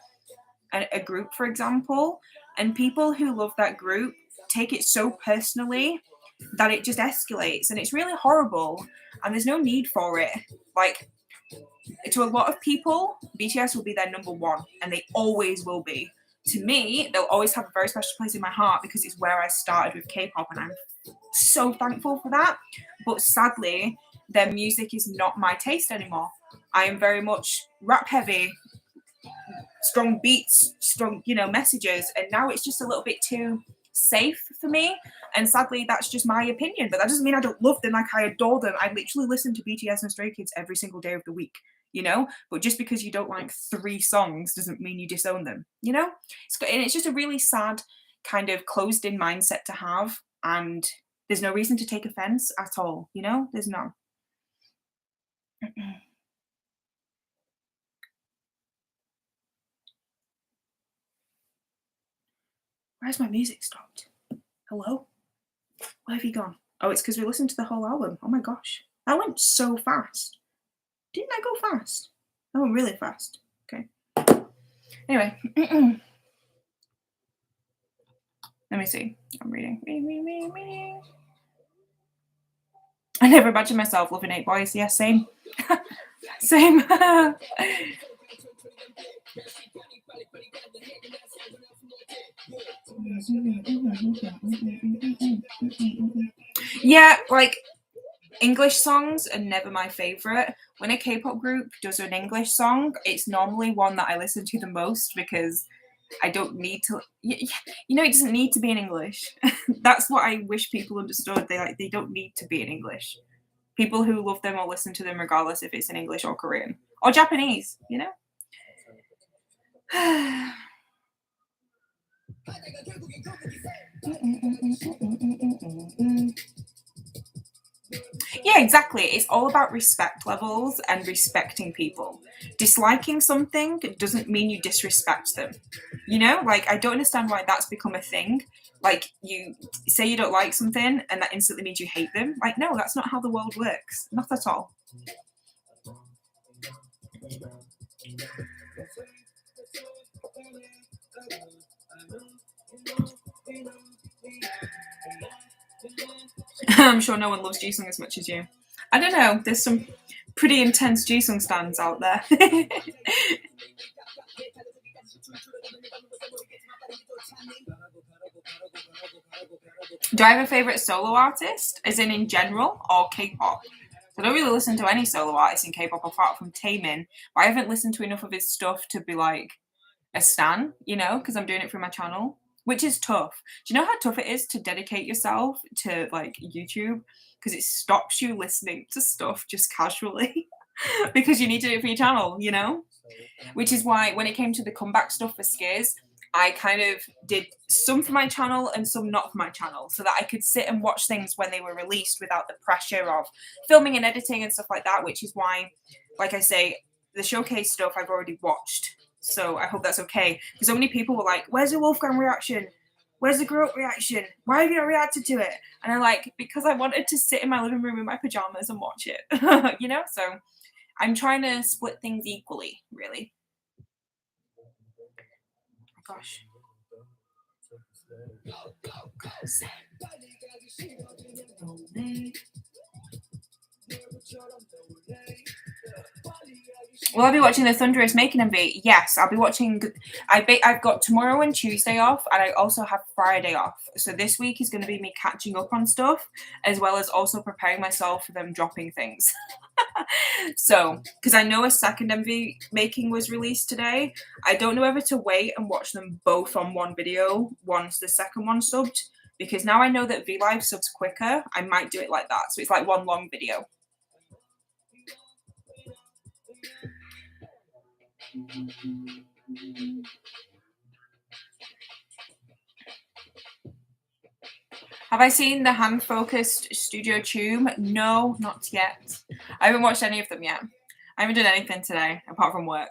a group, for example, and people who love that group take it so personally that it just escalates, and it's really horrible. And there's no need for it. Like to a lot of people, BTS will be their number one, and they always will be. To me, they'll always have a very special place in my heart because it's where I started with K-pop, and I'm so thankful for that. But sadly, their music is not my taste anymore. I am very much rap heavy, strong beats, strong, messages, and now it's just a little bit too safe for me. And sadly, that's just my opinion. But that doesn't mean I don't love them. Like, I adore them. I literally listen to BTS and Stray Kids every single day of the week. But just because you don't like 3 songs doesn't mean you disown them. And it's just a really sad kind of closed-in mindset to have, and there's no reason to take offense at all. There's none. Where's my music stopped? Hello? Where have you gone? Oh, it's because we listened to the whole album. Oh my gosh. That went so fast. Didn't I go fast? I went really fast. Okay. Anyway. Let me see. I'm reading. I never imagined myself loving 8boys. Yeah, same. Same. Yeah, like English songs are never my favorite. When a K-pop group does an English song, it's normally one that I listen to the most because I don't need to. It doesn't need to be in English. That's what I wish people understood. They don't need to be in English. People who love them will listen to them regardless if it's in English or Korean or Japanese. Yeah, exactly. It's all about respect levels and respecting people. Disliking something doesn't mean you disrespect them. Like, I don't understand why that's become a thing. Like, you say you don't like something and that instantly means you hate them. Like, no, that's not how the world works. Not at all. I'm sure no one loves Jisung as much as you. I don't know. There's some pretty intense Jisung stands out there. Do I have a favorite solo artist, as in general, or K-pop? I don't really listen to any solo artists in K-pop apart from Taemin, but I haven't listened to enough of his stuff to be like a stan, because I'm doing it through my channel, which is tough. Do you know how tough it is to dedicate yourself to like YouTube? Because it stops you listening to stuff just casually because you need to do it for your channel, Which is why when it came to the comeback stuff for Skiz, I kind of did some for my channel and some not for my channel so that I could sit and watch things when they were released without the pressure of filming and editing and stuff like that, which is why, like I say, the showcase stuff I've already watched. So I hope that's okay. Because so many people were like, where's the Wolfgang reaction? Where's the Groot reaction? Why have you not reacted to it? And I'm like, because I wanted to sit in my living room in my pajamas and watch it, So I'm trying to split things equally, really. Oh, gosh. Will I be watching the Thunderous Making MV? Yes, I'll be watching. I've got tomorrow and Tuesday off, and I also have Friday off. So this week is going to be me catching up on stuff, as well as also preparing myself for them dropping things. So, because I know a second MV making was released today, I don't know whether to wait and watch them both on one video once the second one subbed, because now I know that VLive subs quicker, I might do it like that. So it's like one long video. Have I seen the hand-focused Studio Tune? No, not yet. I haven't watched any of them yet. I haven't done anything today, apart from work.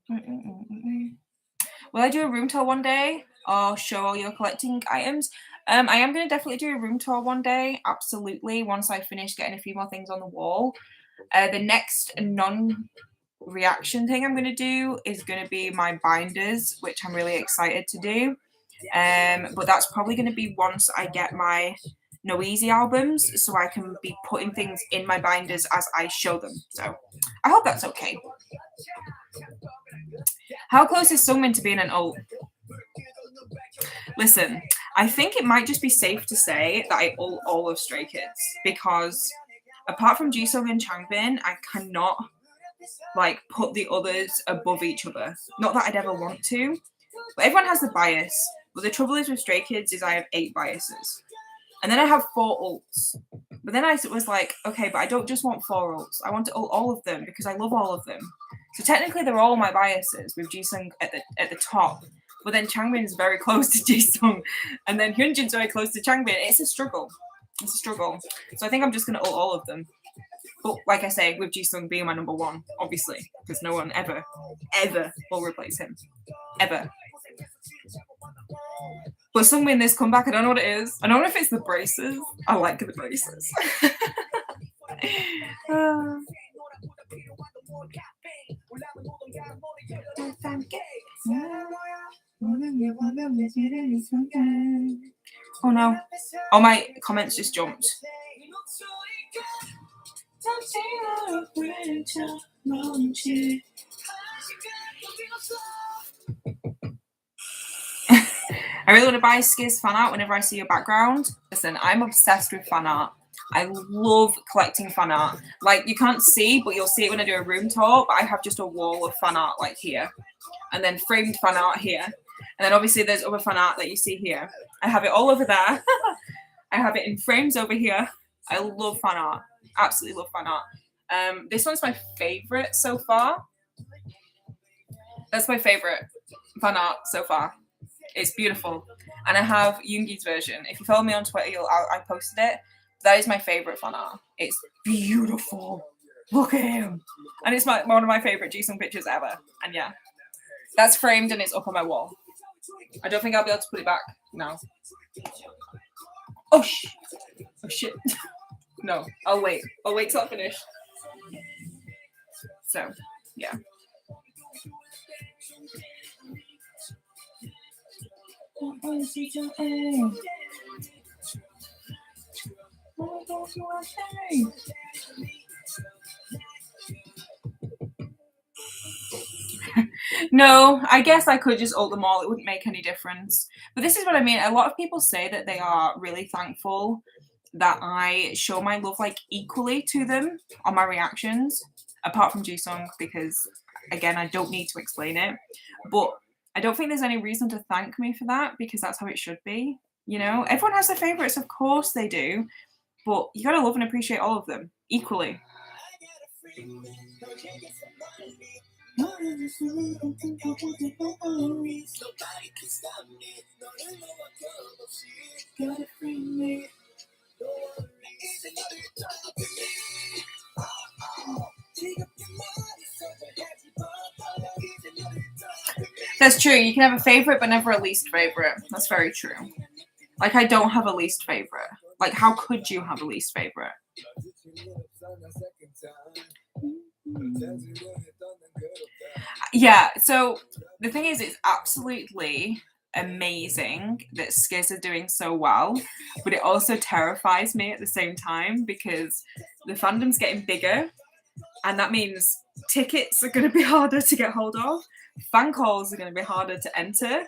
Will I do a room tour one day or show all your collecting items? I am going to definitely do a room tour one day, absolutely, once I finish getting a few more things on the wall. The next non-reaction thing I'm going to do is going to be my binders, which I'm really excited to do. But that's probably going to be once I get my Noeasy albums, so I can be putting things in my binders as I show them. So I hope that's okay. How close is Sungmin to being an ult? Listen, I think it might just be safe to say that I ult all of Stray Kids, because apart from Jisung and Changbin, I cannot like put the others above each other. Not that I'd ever want to, but everyone has the bias. But the trouble is with Stray Kids is I have 8 biases, and then I have 4 ults. But then I was like, okay, but I don't just want 4 ults. I want to ult all of them because I love all of them. So technically, they're all my biases with Jisung at the top. But then Changbin is very close to Jisung, and then Hyunjin's very close to Changbin. It's a struggle. It's a struggle. So I think I'm just going to ult all of them. But like I say, with Jisung being my number 1, obviously, because no one ever will replace him. Ever. But Sungmin, this comeback, I don't know what it is. I don't know if it's the braces. I like the braces. Oh no. Oh, my comments just jumped. I really want to buy Skiz fan art whenever I see your background. Listen, I'm obsessed with fan art. I love collecting fan art. Like, you can't see, but you'll see it when I do a room tour, but I have just a wall of fan art like here. And then framed fan art here. And then obviously there's other fan art that you see here. I have it all over there. I have it in frames over here. I love fan art. Absolutely love fan art. This one's my favorite so far. That's my favorite fan art so far. It's beautiful. And I have Yoongi's version. If you follow me on Twitter, I posted it. That is my favorite fan art. It's beautiful. Look at him. And it's one of my favorite Jisung pictures ever. And yeah, that's framed and it's up on my wall. I don't think I'll be able to put it back now. Oh, shit. No, I'll wait. I'll wait till I finish. So, yeah. No, I guess I could just ult them all. It wouldn't make any difference. But this is what I mean. A lot of people say that they are really thankful that I show my love like equally to them on my reactions, apart from Jisung, because again, I don't need to explain it. But I don't think there's any reason to thank me for that, because that's how it should be. You know, everyone has their favorites, of course they do, but you gotta love and appreciate all of them equally. That's true. You can have a favorite, but never a least favorite. That's very true. Like, I don't have a least favorite. Like, how could you have a least favorite? Yeah, so the thing is, it's absolutely amazing that Skiz are doing so well, but it also terrifies me at the same time, because the fandom's getting bigger, and that means tickets are going to be harder to get hold of, fan calls are going to be harder to enter,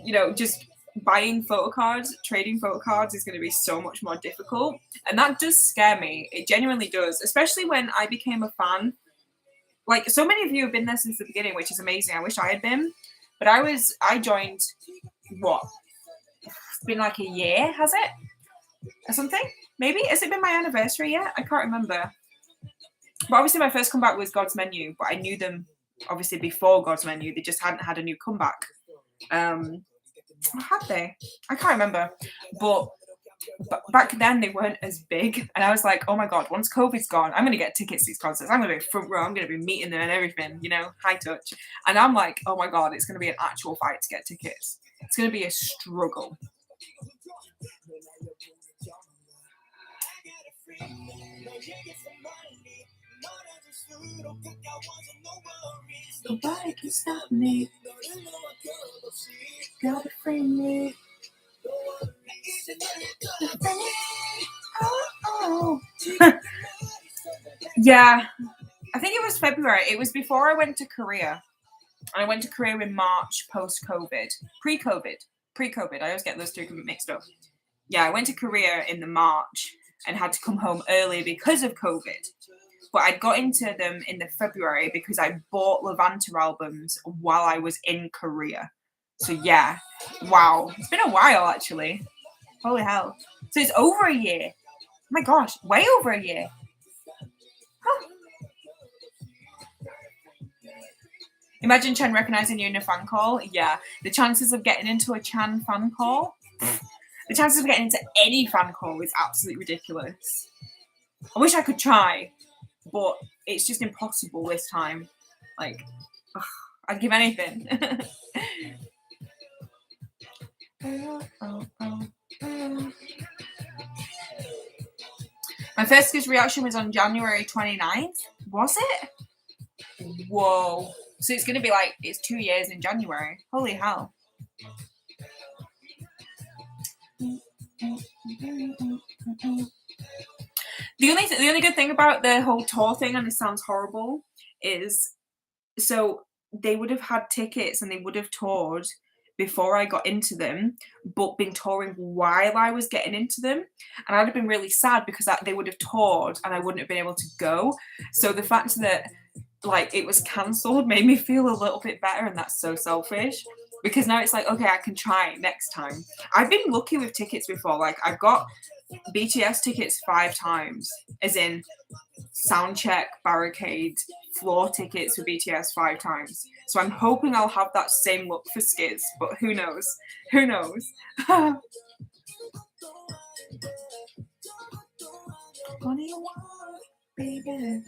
you know, just buying photo cards, trading photo cards is going to be so much more difficult. And that does scare me. It genuinely does, especially when I became a fan. Like, so many of you have been there since the beginning, which is amazing. I wish I had been. But I joined, what? It's been like a year, has it? Or something? Maybe? Has it been my anniversary yet? I can't remember. But obviously my first comeback was God's Menu, but I knew them obviously before God's Menu. They just hadn't had a new comeback. Had they? I can't remember. But back then they weren't as big, and I was like, oh my god, once COVID's gone, I'm gonna get tickets to these concerts. I'm gonna be front row. I'm gonna be meeting them and everything, high touch. And I'm like, oh my god, it's gonna be an actual fight to get tickets. It's gonna be a struggle. Nobody can stop me. Gotta free me. Yeah, I think it was February. It was before I went to Korea. I went to Korea in March, post-COVID. Pre-COVID. I always get those two mixed up. Yeah, I went to Korea in the March and had to come home early because of COVID. But I'd got into them in the February because I bought Levanta albums while I was in Korea. So yeah, wow. It's been a while, actually. Holy hell. So it's over a year. Oh my gosh, way over a year. Huh. Imagine Chen recognizing you in a fan call. Yeah, the chances of getting into a Chan fan call, the chances of getting into any fan call is absolutely ridiculous. I wish I could try, but it's just impossible this time. Like, I'd give anything. My first Skiz reaction was on January 29th. Was it? Whoa. So it's going to be like, it's 2 years in January. Holy hell. The only good thing about the whole tour thing, and this sounds horrible, is so they would have had tickets and they would have toured before I got into them, but been touring while I was getting into them. And I'd have been really sad because they would have toured and I wouldn't have been able to go. So the fact that like it was cancelled made me feel a little bit better, and that's so selfish. Because now it's like, okay, I can try it next time. I've been lucky with tickets before. Like, I've got BTS tickets 5 times, as in soundcheck, barricade, floor tickets for BTS 5 times. So I'm hoping I'll have that same luck for Skiz, but who knows? Who knows? What do you want, baby?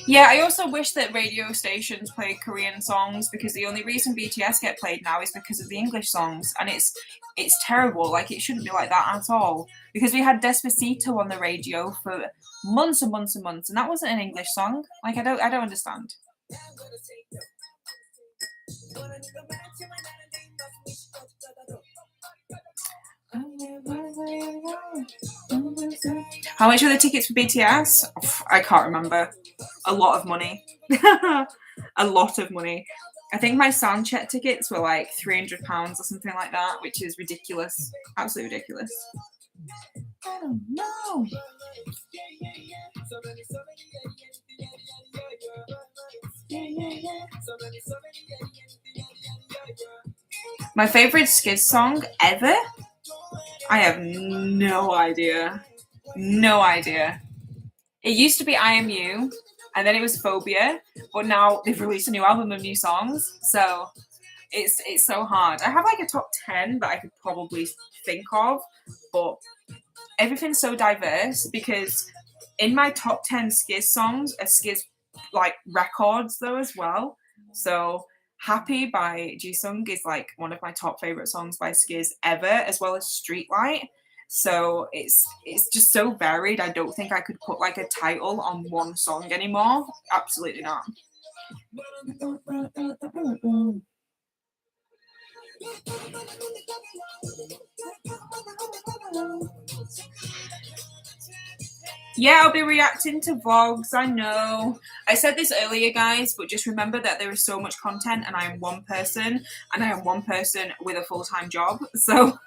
Yeah, I also wish that radio stations played Korean songs, because the only reason BTS get played now is because of the English songs, and it's terrible. Like, it shouldn't be like that at all, because we had Despacito on the radio for months and months and months, and that wasn't an English song. Like, I don't understand. How much were the tickets for BTS? I can't remember. A lot of money. A lot of money. I think my soundcheck tickets were like £300 or something like that, which is ridiculous. Absolutely ridiculous. I don't know. My favorite Skiz song ever? I have no idea. No idea. It used to be I Am You, and then it was Phobia, but now they've released a new album of new songs, so it's so hard. I have like a top 10 that I could probably think of, but everything's so diverse, because in my top 10 Skiz songs are Skiz like records though as well. So Happy by Jisung is like one of my top favorite songs by Skiz ever, as well as Streetlight. So it's just so varied. I don't think I could put like a title on one song anymore. Absolutely not. Yeah, I'll be reacting to vlogs, I know. I said this earlier, guys, but just remember that there is so much content and I am one person, and I am one person with a full-time job. So,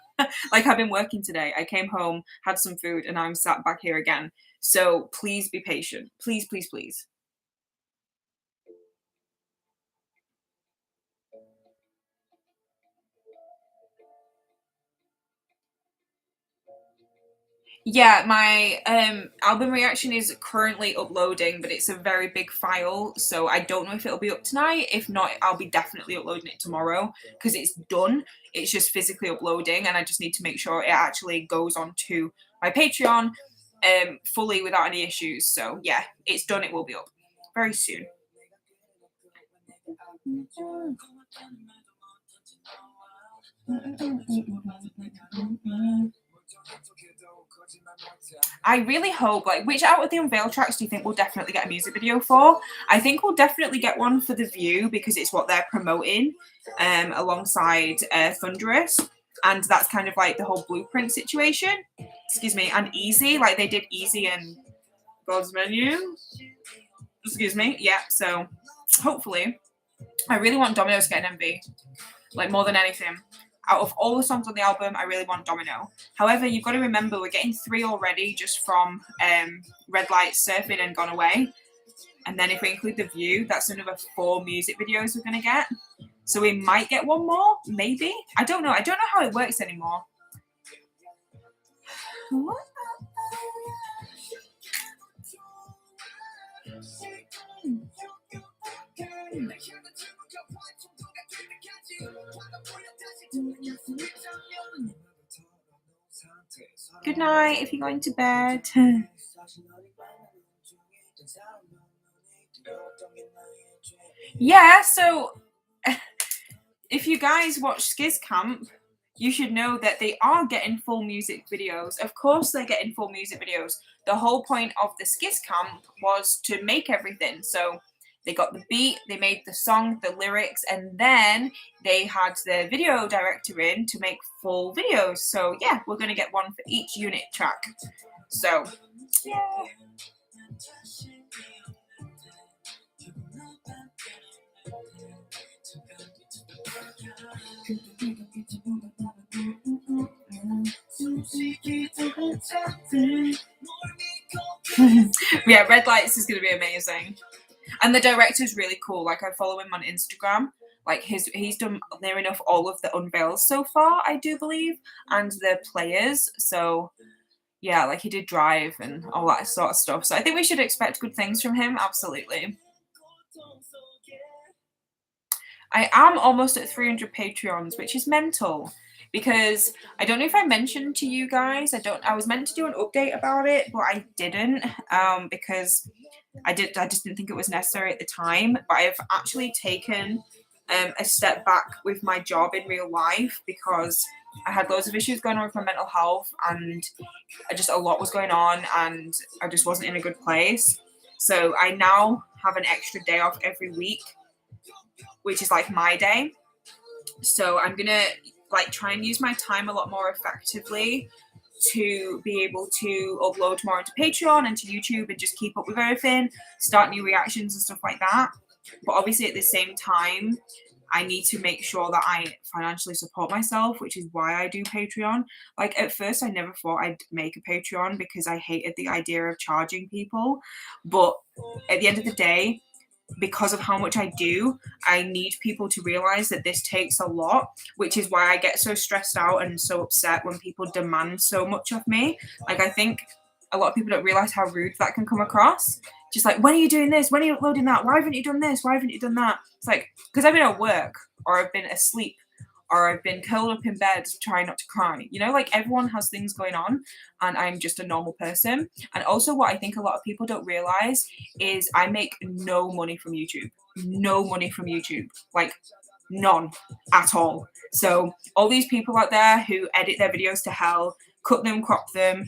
like, I've been working today. I came home, had some food, and I'm sat back here again. So please be patient. Please, please, please. Yeah, my album reaction is currently uploading, but it's a very big file, so I don't know if it'll be up tonight. If not, I'll be definitely uploading it tomorrow because it's done. It's just physically uploading, and I just need to make sure it actually goes onto my Patreon fully without any issues. So yeah, it's done. It will be up very soon. I really hope, like, which out of the Unveil tracks do you think we'll definitely get a music video for? I think we'll definitely get one for The View because it's what they're promoting alongside Thunderous. And that's kind of like the whole Blueprint situation. Excuse me. And Easy, like they did Easy and God's Menu. Excuse me. Yeah, so hopefully. I really want Domino to get an MV, like more than anything. Out of all the songs on the album, I really want Domino. However, you've got to remember we're getting 3 already just from Red Light, Surfing, and Gone Away. And then if we include The View, that's another 4 music videos we're going to get. So we might get one more, maybe. I don't know. I don't know how it works anymore. Good night if you're going to bed. Yeah, so if you guys watch Skiz Camp, you should know that they are getting full music videos. Of course they're getting full music videos. The whole point of the Skiz Camp was to make everything. So they got the beat, they made the song, the lyrics, and then they had the video director in to make full videos. So yeah, we're going to get one for each unit track. So, yeah. Yeah, Red Lights is going to be amazing. And the director's really cool. Like, I follow him on Instagram. Like, he's done near enough all of the unveils so far, I do believe, and the players. So, yeah, like he did Drive and all that sort of stuff. So I think we should expect good things from him. Absolutely. I am almost at 300 Patreons, which is mental. Because I don't know if I mentioned to you guys, I was meant to do an update about it, but I didn't, because I just didn't think it was necessary at the time. But I've actually taken a step back with my job in real life because I had loads of issues going on with my mental health, and a lot was going on, and I just wasn't in a good place. So I now have an extra day off every week, which is like my day. So I'm gonna like try and use my time a lot more effectively to be able to upload more into Patreon and to YouTube and just keep up with everything, start new reactions and stuff like that. But obviously at the same time, I need to make sure that I financially support myself, which is why I do Patreon. Like at first I never thought I'd make a Patreon because I hated the idea of charging people. But at the end of the day, because of how much I do, I need people to realize that this takes a lot, which is why I get so stressed out and so upset when people demand so much of me. Like, I think a lot of people don't realize how rude that can come across. Just like, when are you doing this? When are you uploading that? Why haven't you done this? Why haven't you done that? It's like, because I've been at work or I've been asleep or I've been curled up in bed trying not to cry. You know, like everyone has things going on and I'm just a normal person. And also what I think a lot of people don't realize is I make no money from YouTube. No money from YouTube. Like none at all. So all these people out there who edit their videos to hell, cut them, crop them,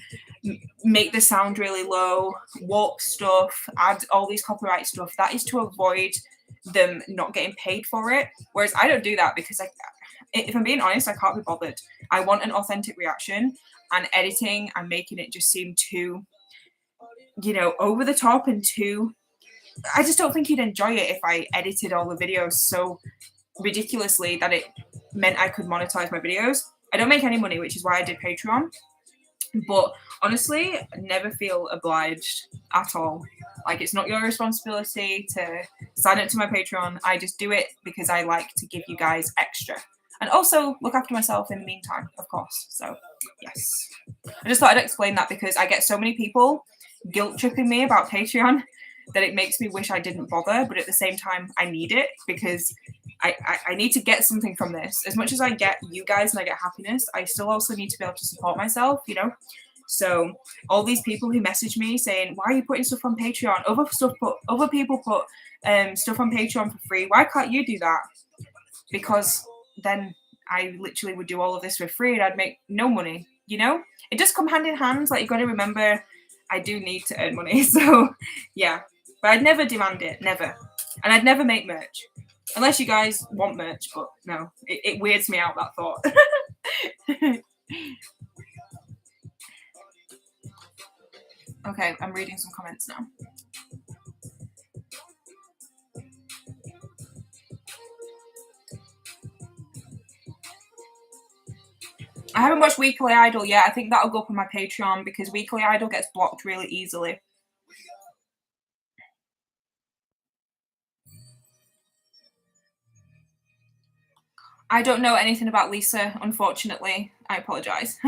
make the sound really low, warp stuff, add all these copyright stuff, that is to avoid them not getting paid for it. Whereas I don't do that because if I'm being honest, I can't be bothered. I want an authentic reaction, and editing and making it just seem too you know, over the top and too. I just don't think you'd enjoy it if I edited all the videos so ridiculously that it meant I could monetize my videos. I don't make any money, which is why I did Patreon. But honestly, never feel obliged at all. Like, it's not your responsibility to sign up to my Patreon. I just do it because I like to give you guys extra. And also look after myself in the meantime, of course. So, yes. I just thought I'd explain that because I get so many people guilt tripping me about Patreon that it makes me wish I didn't bother. But at the same time, I need it because I need to get something from this. As much as I get you guys and I get happiness, I still also need to be able to support myself, you know? So all these people who message me saying, why are you putting stuff on Patreon? Other people put stuff on Patreon for free. Why can't you do that? Because then I literally would do all of this for free and I'd make no money, you know? It does come hand in hand. Like, you've got to remember I do need to earn money. So yeah, but I'd never demand it, never. And I'd never make merch. Unless you guys want merch, but no, it weirds me out, that thought. Okay, I'm reading some comments now. I haven't watched Weekly Idol yet. I think that'll go up on my Patreon because Weekly Idol gets blocked really easily. I don't know anything about Lisa, unfortunately. I apologise.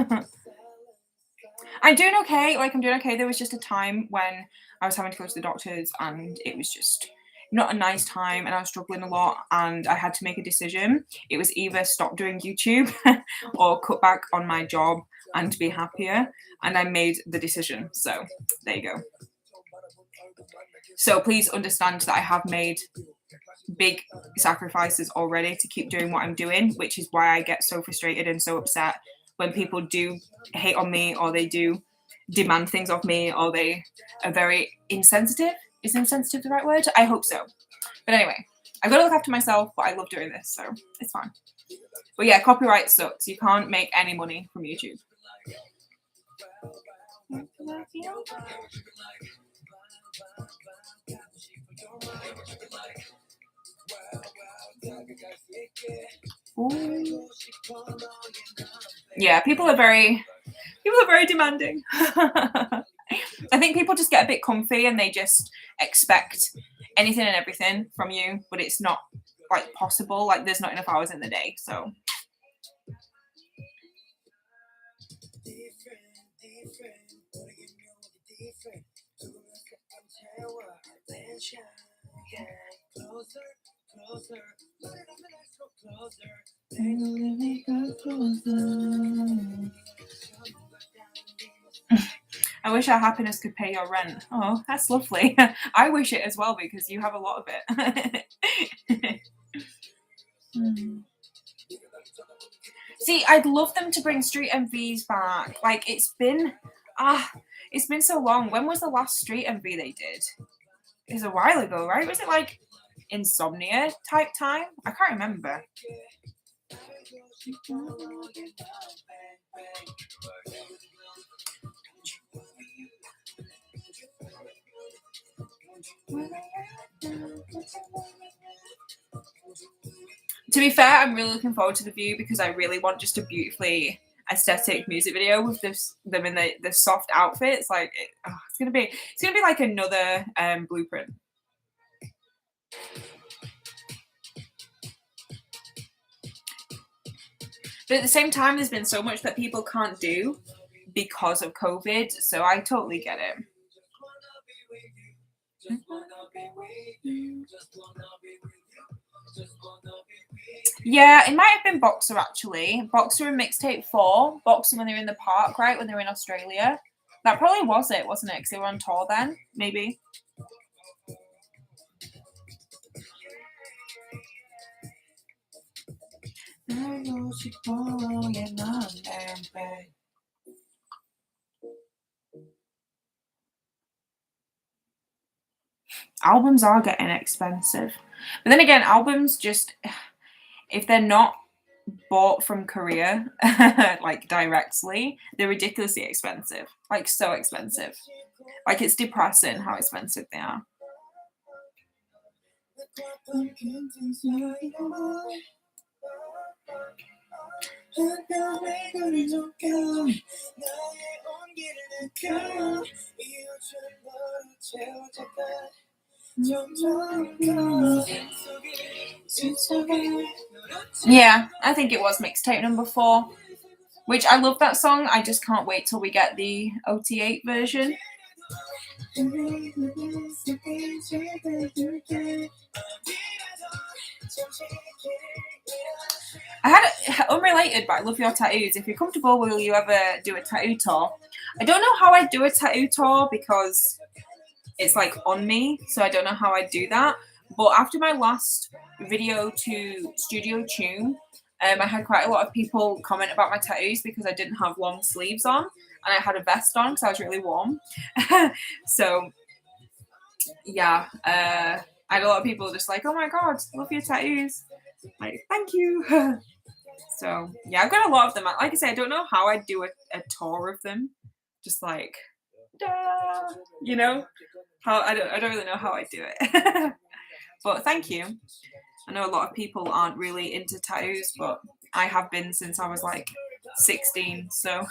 I'm doing okay. Like, I'm doing okay. There was just a time when I was having to go to the doctors and it was just not a nice time and I was struggling a lot and I had to make a decision. It was either stop doing YouTube or cut back on my job and be happier. And I made the decision. So there you go. So please understand that I have made big sacrifices already to keep doing what I'm doing, which is why I get so frustrated and so upset when people do hate on me or they do demand things of me or they are very insensitive. Is insensitive the right word? I hope so. But anyway, I've got to look after myself, but I love doing this, so it's fine. But yeah, copyright sucks. You can't make any money from YouTube. Ooh. Yeah, people are very demanding. I think people just get a bit comfy and they just expect anything and everything from you, but it's not like possible. Like, there's not enough hours in the day, so. I wish our happiness could pay your rent. Oh, that's lovely. I wish it as well because you have a lot of it. See, I'd love them to bring Street MVs back. Like, it's been so long. When was the last Street MV they did? It was a while ago, right? Was it like Insomnia type time? I can't remember. To be fair, I'm really looking forward to the View because I really want just a beautifully aesthetic music video with them in the soft outfits. Like, it's gonna be like another Blueprint. But at the same time, there's been so much that people can't do because of COVID, so I totally get it. Yeah, it might have been Boxer actually. Boxer and Mixtape 4. Boxer when they were in the park, right? When they were in Australia. That probably was it, wasn't it? Because they were on tour then, maybe. Albums are getting expensive. But then again, albums just, if they're not bought from Korea, like directly, they're ridiculously expensive. Like, so expensive. Like, it's depressing how expensive they are. Yeah, I think it was mixtape number 4, which I love that song. I just can't wait till we get the OT8 version. I had unrelated, but I love your tattoos. If you're comfortable, will you ever do a tattoo tour? I don't know how I do a tattoo tour because it's like on me, so I don't know how I do that. But after my last video to Studio Tune, I had quite a lot of people comment about my tattoos because I didn't have long sleeves on and I had a vest on because I was really warm. So yeah, I had a lot of people just like, oh my god, love your tattoos. Like, thank you. So yeah, I've got a lot of them. Like I said, I don't know how I do a tour of them. Just like, you know, how I don't really know how I do it. But thank you. I know a lot of people aren't really into tattoos, but I have been since I was like 16, so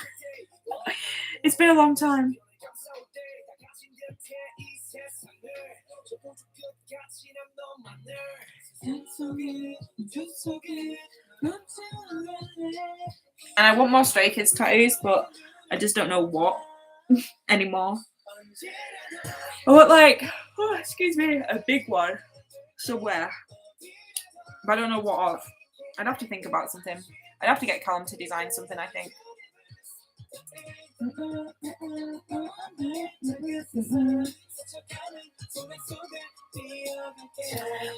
it's been a long time. And I want more Stray Kids tattoos, but I just don't know what anymore. I want like, oh, excuse me, a big one somewhere. But I don't know what of. I'd have to think about something. I'd have to get Callum to design something, I think.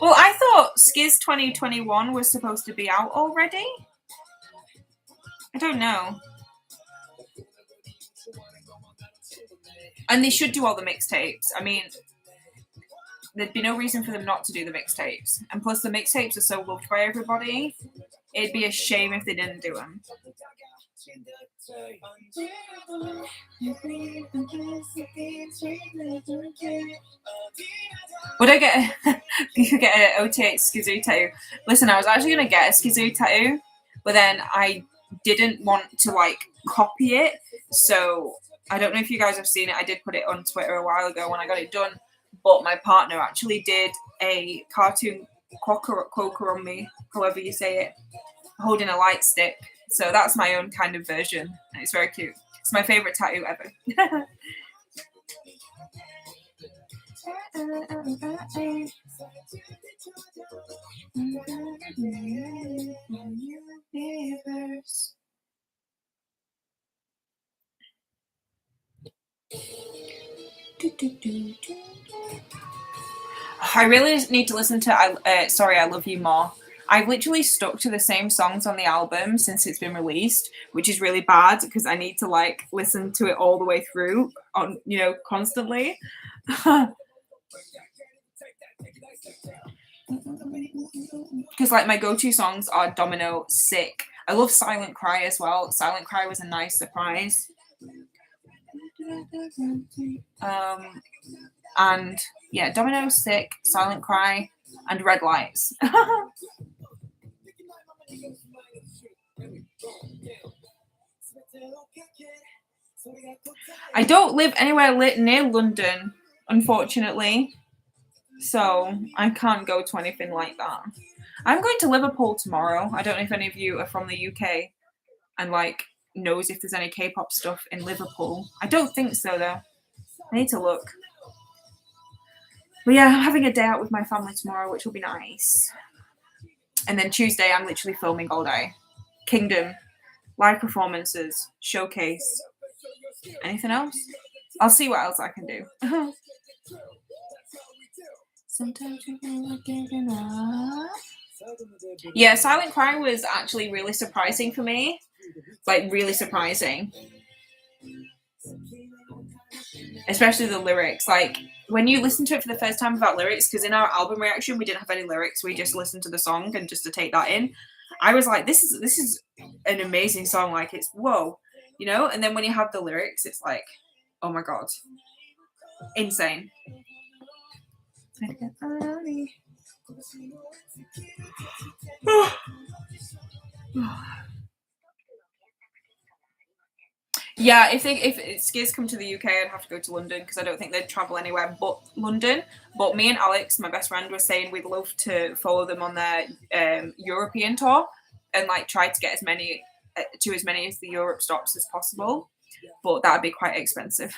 Well, I thought Skiz 2021 was supposed to be out already. I don't know. And they should do all the mixtapes. I mean, there'd be no reason for them not to do the mixtapes. And plus, the mixtapes are so loved by everybody. It'd be a shame if they didn't do them. Would I get you get an OT8 Skizoo tattoo? Listen, I was actually gonna get a Skizoo tattoo, but then I didn't want to like copy it. So I don't know if you guys have seen it. I did put it on Twitter a while ago when I got it done. But my partner actually did a cartoon quokka on me, however you say it, holding a light stick. So that's my own kind of version, and it's very cute. It's my favorite tattoo ever. I really need to listen to Sorry, I Love You more. I've literally stuck to the same songs on the album since it's been released, which is really bad because I need to like listen to it all the way through on, you know, constantly. Because like my go-to songs are Domino, Sick. I love Silent Cry as well. Silent Cry was a nice surprise. And yeah, Domino, Sick, Silent Cry, and Red Lights. I don't live anywhere near London, unfortunately, so I can't go to anything like that. I'm going to Liverpool tomorrow. I don't know if any of you are from the UK and like knows if there's any K-pop stuff in Liverpool. I don't think so though. I need to look. But yeah, I'm having a day out with my family tomorrow, which will be nice. And then Tuesday, I'm literally filming all day. Kingdom, live performances, showcase. Anything else? I'll see what else I can do. Sometimes you feel like giving up. Yeah, Silent Cry was actually really surprising for me. Like, really surprising. Especially the lyrics. Like, when you listen to it for the first time without lyrics, because in our album reaction, we didn't have any lyrics. We just listened to the song and just to take that in. I was like, this is an amazing song. Like, it's whoa, you know? And then when you have the lyrics, it's like, oh my God. Insane. Yeah, if Skiz come to the UK, I'd have to go to London because I don't think they'd travel anywhere but London. But me and Alex, my best friend, was saying we'd love to follow them on their European tour and like try to get as many of the Europe stops as possible. But that'd be quite expensive.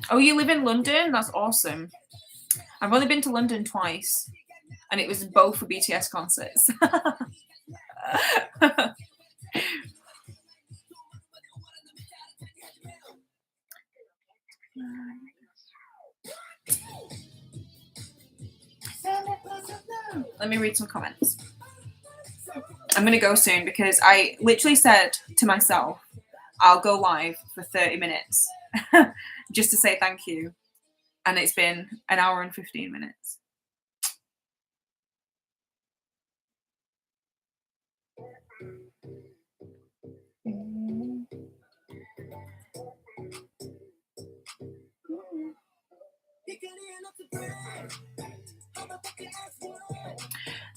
Oh, you live in London? That's awesome. I've only been to London twice, and it was both for BTS concerts. Let me read some comments. I'm going to go soon because I literally said to myself, I'll go live for 30 minutes just to say thank you. And it's been an hour and 15 minutes.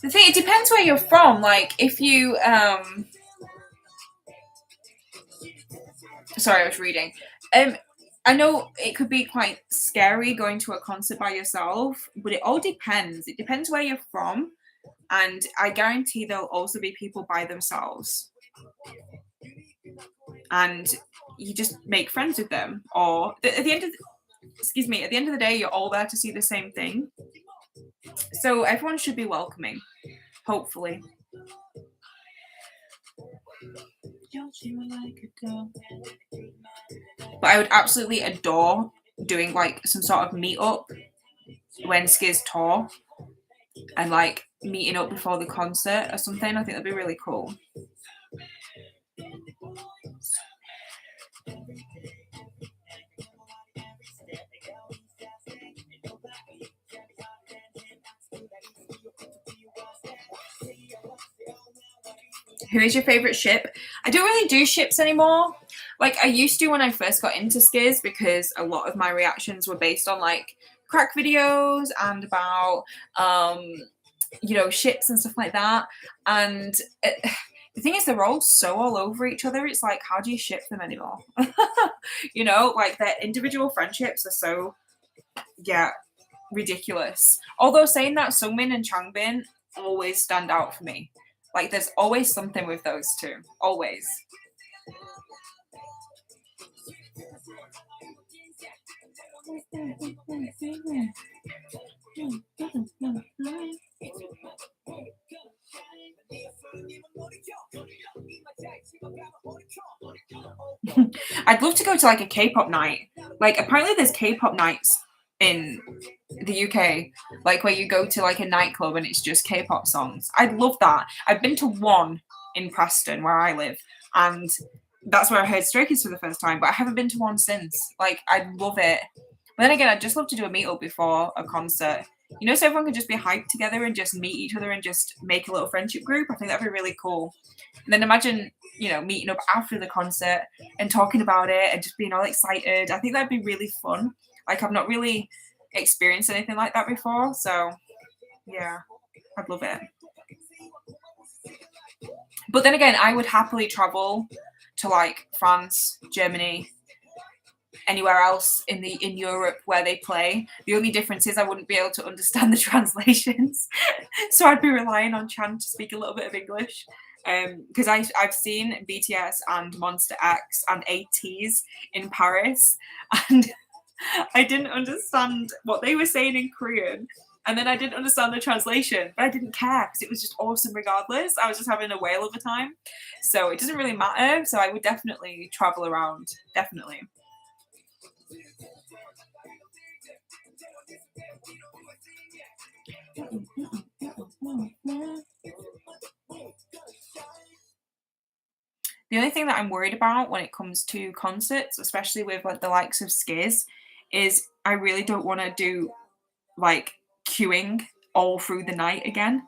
The thing, it depends where you're from. Like, if you, sorry, I was reading. I know it could be quite scary going to a concert by yourself, but it all depends. It depends where you're from, and I guarantee there'll also be people by themselves. And you just make friends with them, or at the end of the day, you're all there to see the same thing. So everyone should be welcoming, hopefully. But I would absolutely adore doing like some sort of meetup when Skiz tour and like meeting up before the concert or something. I think that'd be really cool. Who is your favorite ship? I don't really do ships anymore. Like I used to when I first got into Skiz, because a lot of my reactions were based on like crack videos and about ships and stuff like that. And the thing is, they're all so all over each other. It's like, how do you ship them anymore? Like their individual friendships are so ridiculous. Although saying that, Sungmin and Changbin always stand out for me. Like there's always something with those two. Always. I'd love to go to like a K-pop night. Like apparently there's K-pop nights in the UK, like where you go to like a nightclub and it's just K-pop songs. I'd love that. I've been to one in Preston where I live, and that's where I heard Stray Kids for the first time, but I haven't been to one since. Like I'd love it. But then again, I'd just love to do a meetup before a concert. So everyone can just be hyped together and just meet each other and just make a little friendship group. I think that'd be really cool. And then imagine, meeting up after the concert and talking about it and just being all excited. I think that'd be really fun. Like I've not really experienced anything like that before, so yeah, I'd love it. But then again, I would happily travel to like France, Germany, anywhere else in Europe where they play. The only difference is I wouldn't be able to understand the translations, so I'd be relying on Chan to speak a little bit of English. Because I've seen BTS and Monster X and ATEEZ in Paris, and I didn't understand what they were saying in Korean, and then I didn't understand the translation, but I didn't care because it was just awesome regardless. I was just having a whale of a time, so it doesn't really matter. So I would definitely travel around, definitely. The only thing that I'm worried about when it comes to concerts, especially with like the likes of Skiz, is I really don't want to do like queuing all through the night again.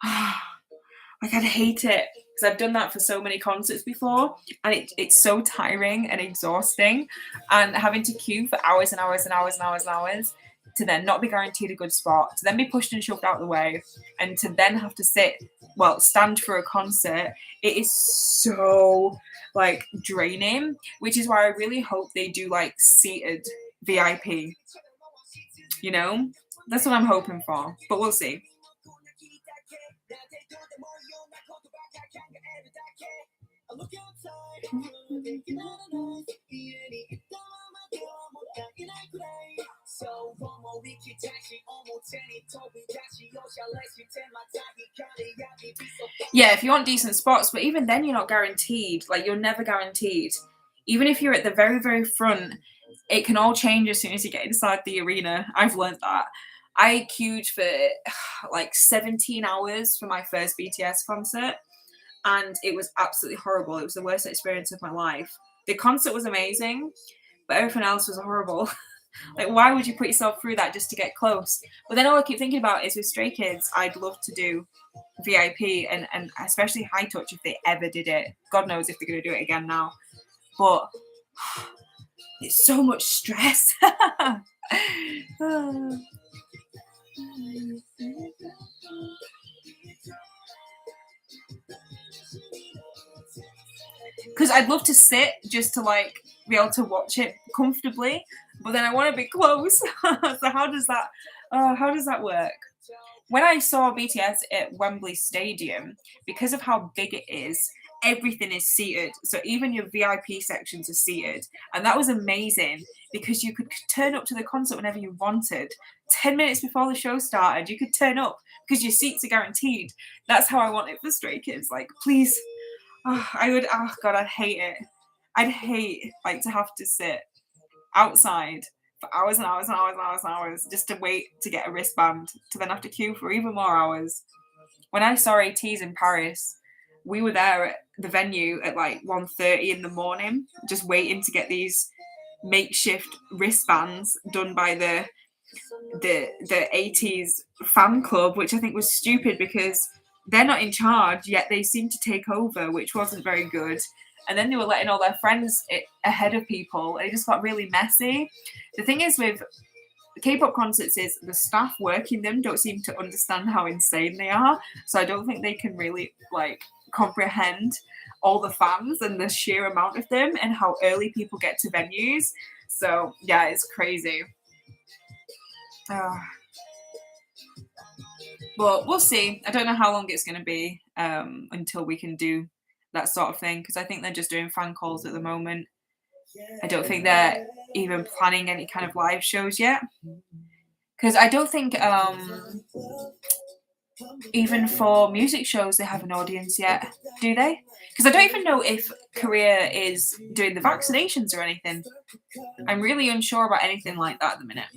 Like, I'd hate it because I've done that for so many concerts before, and it's so tiring and exhausting, and having to queue for hours and hours and hours and hours and hours to then not be guaranteed a good spot, to then be pushed and shoved out of the way, and to then have to stand for a concert. It is so like draining, which is why I really hope they do like seated VIP. You know, that's what I'm hoping for, but we'll see. Yeah, if you want decent spots, but even then you're not guaranteed. Like, you're never guaranteed. Even if you're at the very, very front, it can all change as soon as you get inside the arena. I've learned that. I queued for like 17 hours for my first BTS concert, and it was absolutely horrible. It was the worst experience of my life. The concert was amazing, but everything else was horrible. Like, why would you put yourself through that just to get close? But then all I keep thinking about is with Stray Kids, I'd love to do VIP and especially High Touch if they ever did it. God knows if they're going to do it again now. But it's so much stress. Because I'd love to sit just to like be able to watch it comfortably, but then I want to be close. So how does that work? When I saw BTS at Wembley Stadium, because of how big it is, everything is seated. So even your VIP sections are seated. And that was amazing because you could turn up to the concert whenever you wanted. 10 minutes before the show started, you could turn up because your seats are guaranteed. That's how I want it for Stray Kids. Like, please. God, I'd hate it. I'd hate like to have to sit outside for hours and hours and hours and hours and hours just to wait to get a wristband, to then have to queue for even more hours. When I saw ATEEZ in Paris, we were there at the venue at like 1:30 in the morning, just waiting to get these makeshift wristbands done by the ATEEZ fan club, which I think was stupid because they're not in charge, yet they seem to take over, which wasn't very good. And then they were letting all their friends ahead of people. It just got really messy. The thing is with K-pop concerts is the staff working them don't seem to understand how insane they are. So I don't think they can really like comprehend all the fans and the sheer amount of them and how early people get to venues. So yeah, it's crazy. But we'll see. I don't know how long it's going to be until we can do that sort of thing, because I think they're just doing fan calls at the moment. I don't think they're even planning any kind of live shows yet. Because I don't think even for music shows they have an audience yet, do they? Because I don't even know if Korea is doing the vaccinations or anything. I'm really unsure about anything like that at the minute.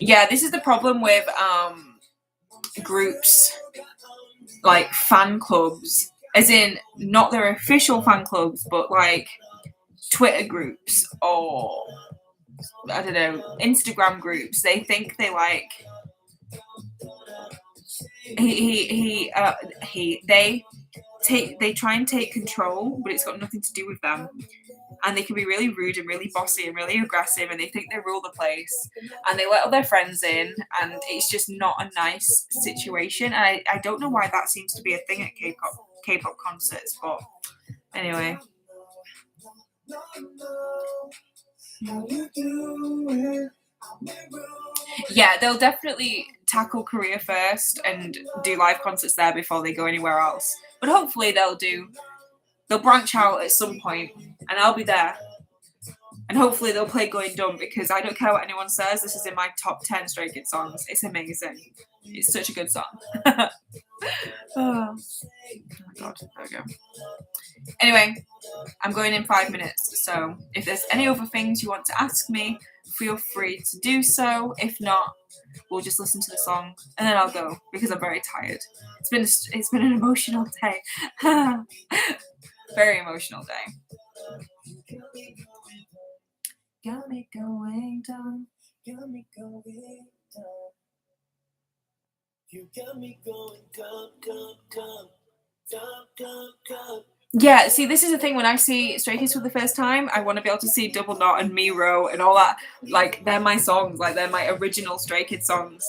Yeah, this is the problem with groups like fan clubs, as in not their official fan clubs, but like Twitter groups or I don't know, Instagram groups. They think they like they try and take control, but it's got nothing to do with them. And they can be really rude and really bossy and really aggressive, and they think they rule the place, and they let all their friends in, and it's just not a nice situation. And I don't know why that seems to be a thing at K-pop concerts, but anyway. Yeah, they'll definitely tackle Korea first and do live concerts there before they go anywhere else. But hopefully they'll branch out at some point, and I'll be there. And hopefully they'll play Going Dumb, because I don't care what anyone says, this is in my top 10 Stray Kids songs. It's amazing. It's such a good song. Oh God, there we go. Anyway, I'm going in 5 minutes, so if there's any other things you want to ask me, feel free to do so. If not, we'll just listen to the song and then I'll go because I'm very tired. It's been an emotional day. Very emotional day. Got me going down. Got me going down. You got me going down, down, down, down, down, down. Yeah, see, this is the thing. When I see Stray Kids for the first time, I want to be able to see Double Knot and Miro and all that. Like, they're my songs. Like, they're my original Stray Kids songs.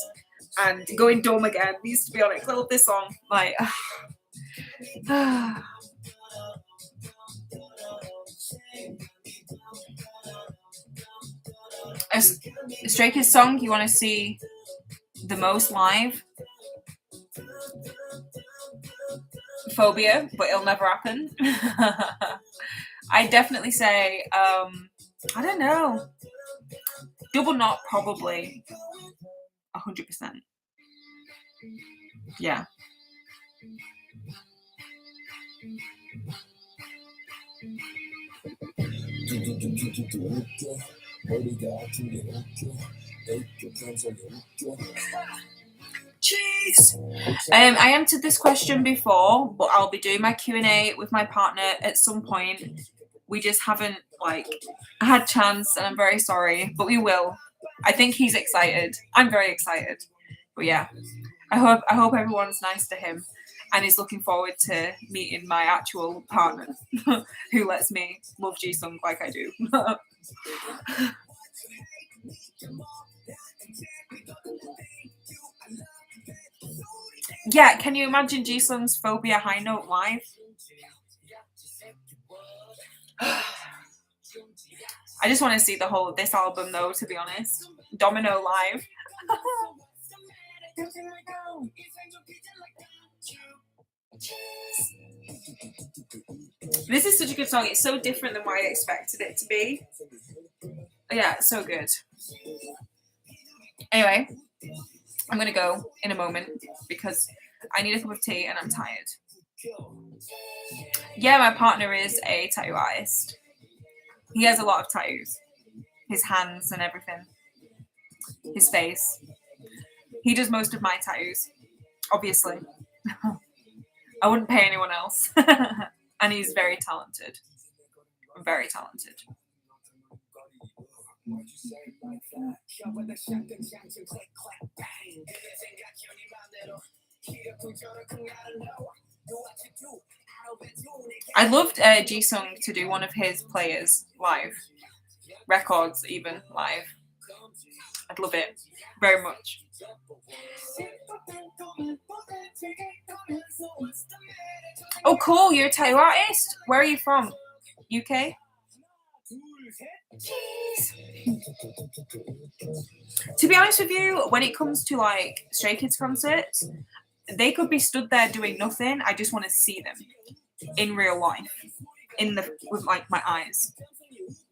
And Going Dumb Again needs to be on it. 'Cause I love this song. Like, a Stray Kids song you want to see the most live? Phobia, but it'll never happen. I definitely say, I don't know. Double Knot, probably. 100%. Yeah. Jeez. I answered this question before, but I'll be doing my Q&A with my partner at some point. We just haven't had chance, and I'm very sorry, but we will. I think he's excited. I'm very excited. But yeah, I hope everyone's nice to him and is looking forward to meeting my actual partner who lets me love Jisung like I do. Yeah, can you imagine Jisung's Phobia High Note live? I just want to see the whole of this album though, to be honest. Domino live. This is such a good song. It's so different than what I expected it to be. Yeah, it's so good. Anyway, I'm going to go in a moment because I need a cup of tea and I'm tired. Yeah, my partner is a tattoo artist. He has a lot of tattoos. His hands and everything. His face. He does most of my tattoos, obviously. I wouldn't pay anyone else. And he's very talented. Very talented. I'd loved Jisung to do one of his players live. Records, even live. I'd love it very much. Oh, cool. You're a tattoo artist? Where are you from? UK? Jeez. To be honest with you, when it comes to like Stray Kids concerts, they could be stood there doing nothing. I just want to see them in real life, with like my eyes.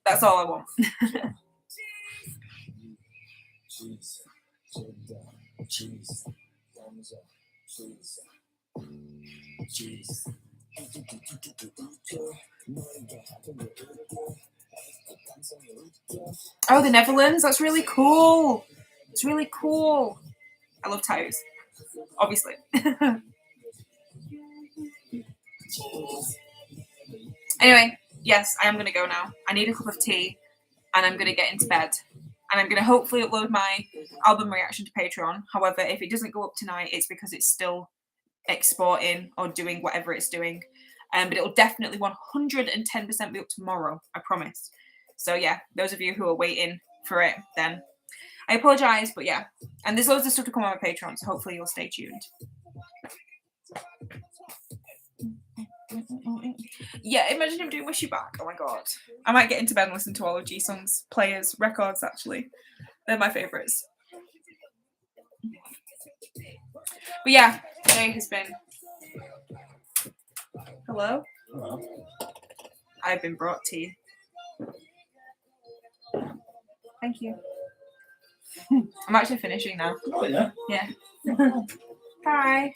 That's all I want. Oh, the Netherlands? That's really cool. It's really cool. I love tattoos, obviously. Anyway, yes, I am going to go now. I need a cup of tea and I'm going to get into bed. And I'm going to hopefully upload my album reaction to Patreon. However, if it doesn't go up tonight, it's because it's still exporting or doing whatever it's doing. But it'll definitely 110% be up tomorrow, I promise. So yeah, those of you who are waiting for it, then I apologise, but yeah. And there's loads of stuff to come on my Patreon, so hopefully you'll stay tuned. Yeah, imagine him doing Wish You Back. Oh my god. I might get into bed and listen to all of Jisung's players' records, actually. They're my favourites. But yeah, today has been... Hello? Hello. I've been brought tea. Thank you. I'm actually finishing now. Oh, yeah? Yeah. Bye.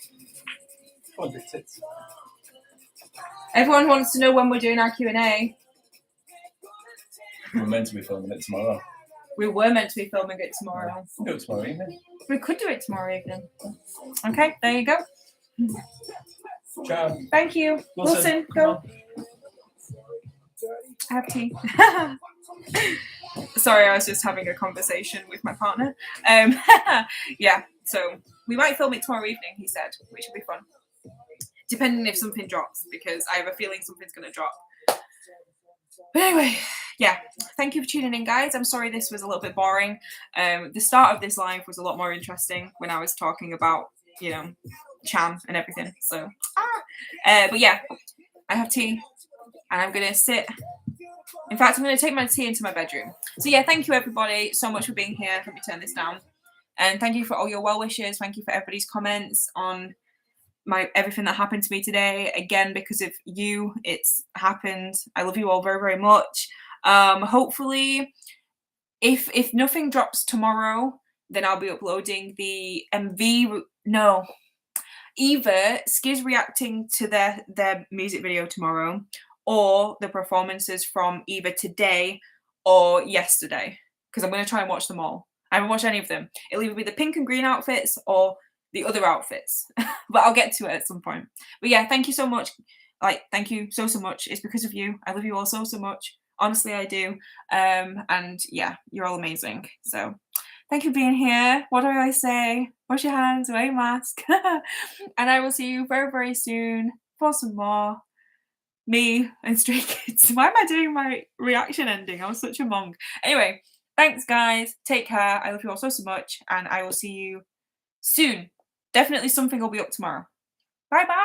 Everyone wants to know when we're doing our Q&A. We're meant to be filming it tomorrow. We were meant to be filming it tomorrow. We'll do it tomorrow evening. We could do it tomorrow evening. Okay, there you go. Ciao. Thank you. Wilson, go. I have tea. Sorry, I was just having a conversation with my partner. Yeah, so we might film it tomorrow evening, he said, which will be fun. Depending if something drops, because I have a feeling something's going to drop. But anyway, yeah, thank you for tuning in, guys. I'm sorry this was a little bit boring. The start of this live was a lot more interesting when I was talking about, you know, Chan and everything. So, but yeah, I have tea and I'm going to sit. In fact, I'm going to take my tea into my bedroom. So yeah, thank you everybody so much for being here. Let me turn this down. And thank you for all your well wishes. Thank you for everybody's comments on everything that happened to me today. Again, because of you, it's happened. I love you all very, very much. Hopefully, if nothing drops tomorrow, then I'll be uploading the MV. No, either Skiz reacting to their music video tomorrow, or the performances from either today or yesterday, because I'm going to try and watch them all. I haven't watched any of them. It'll either be the pink and green outfits or the other outfits, but I'll get to it at some point. But yeah, thank you so much. Like, thank you so much. It's because of you. I love you all so much. Honestly, I do. And yeah, you're all amazing. So thank you for being here. What do I say? Wash your hands, wear your mask. And I will see you very, very soon for some more me and Stray Kids. Why am I doing my reaction ending? I'm such a monk. Anyway, thanks guys. Take care. I love you all so much. And I will see you soon. Definitely something will be up tomorrow. Bye bye.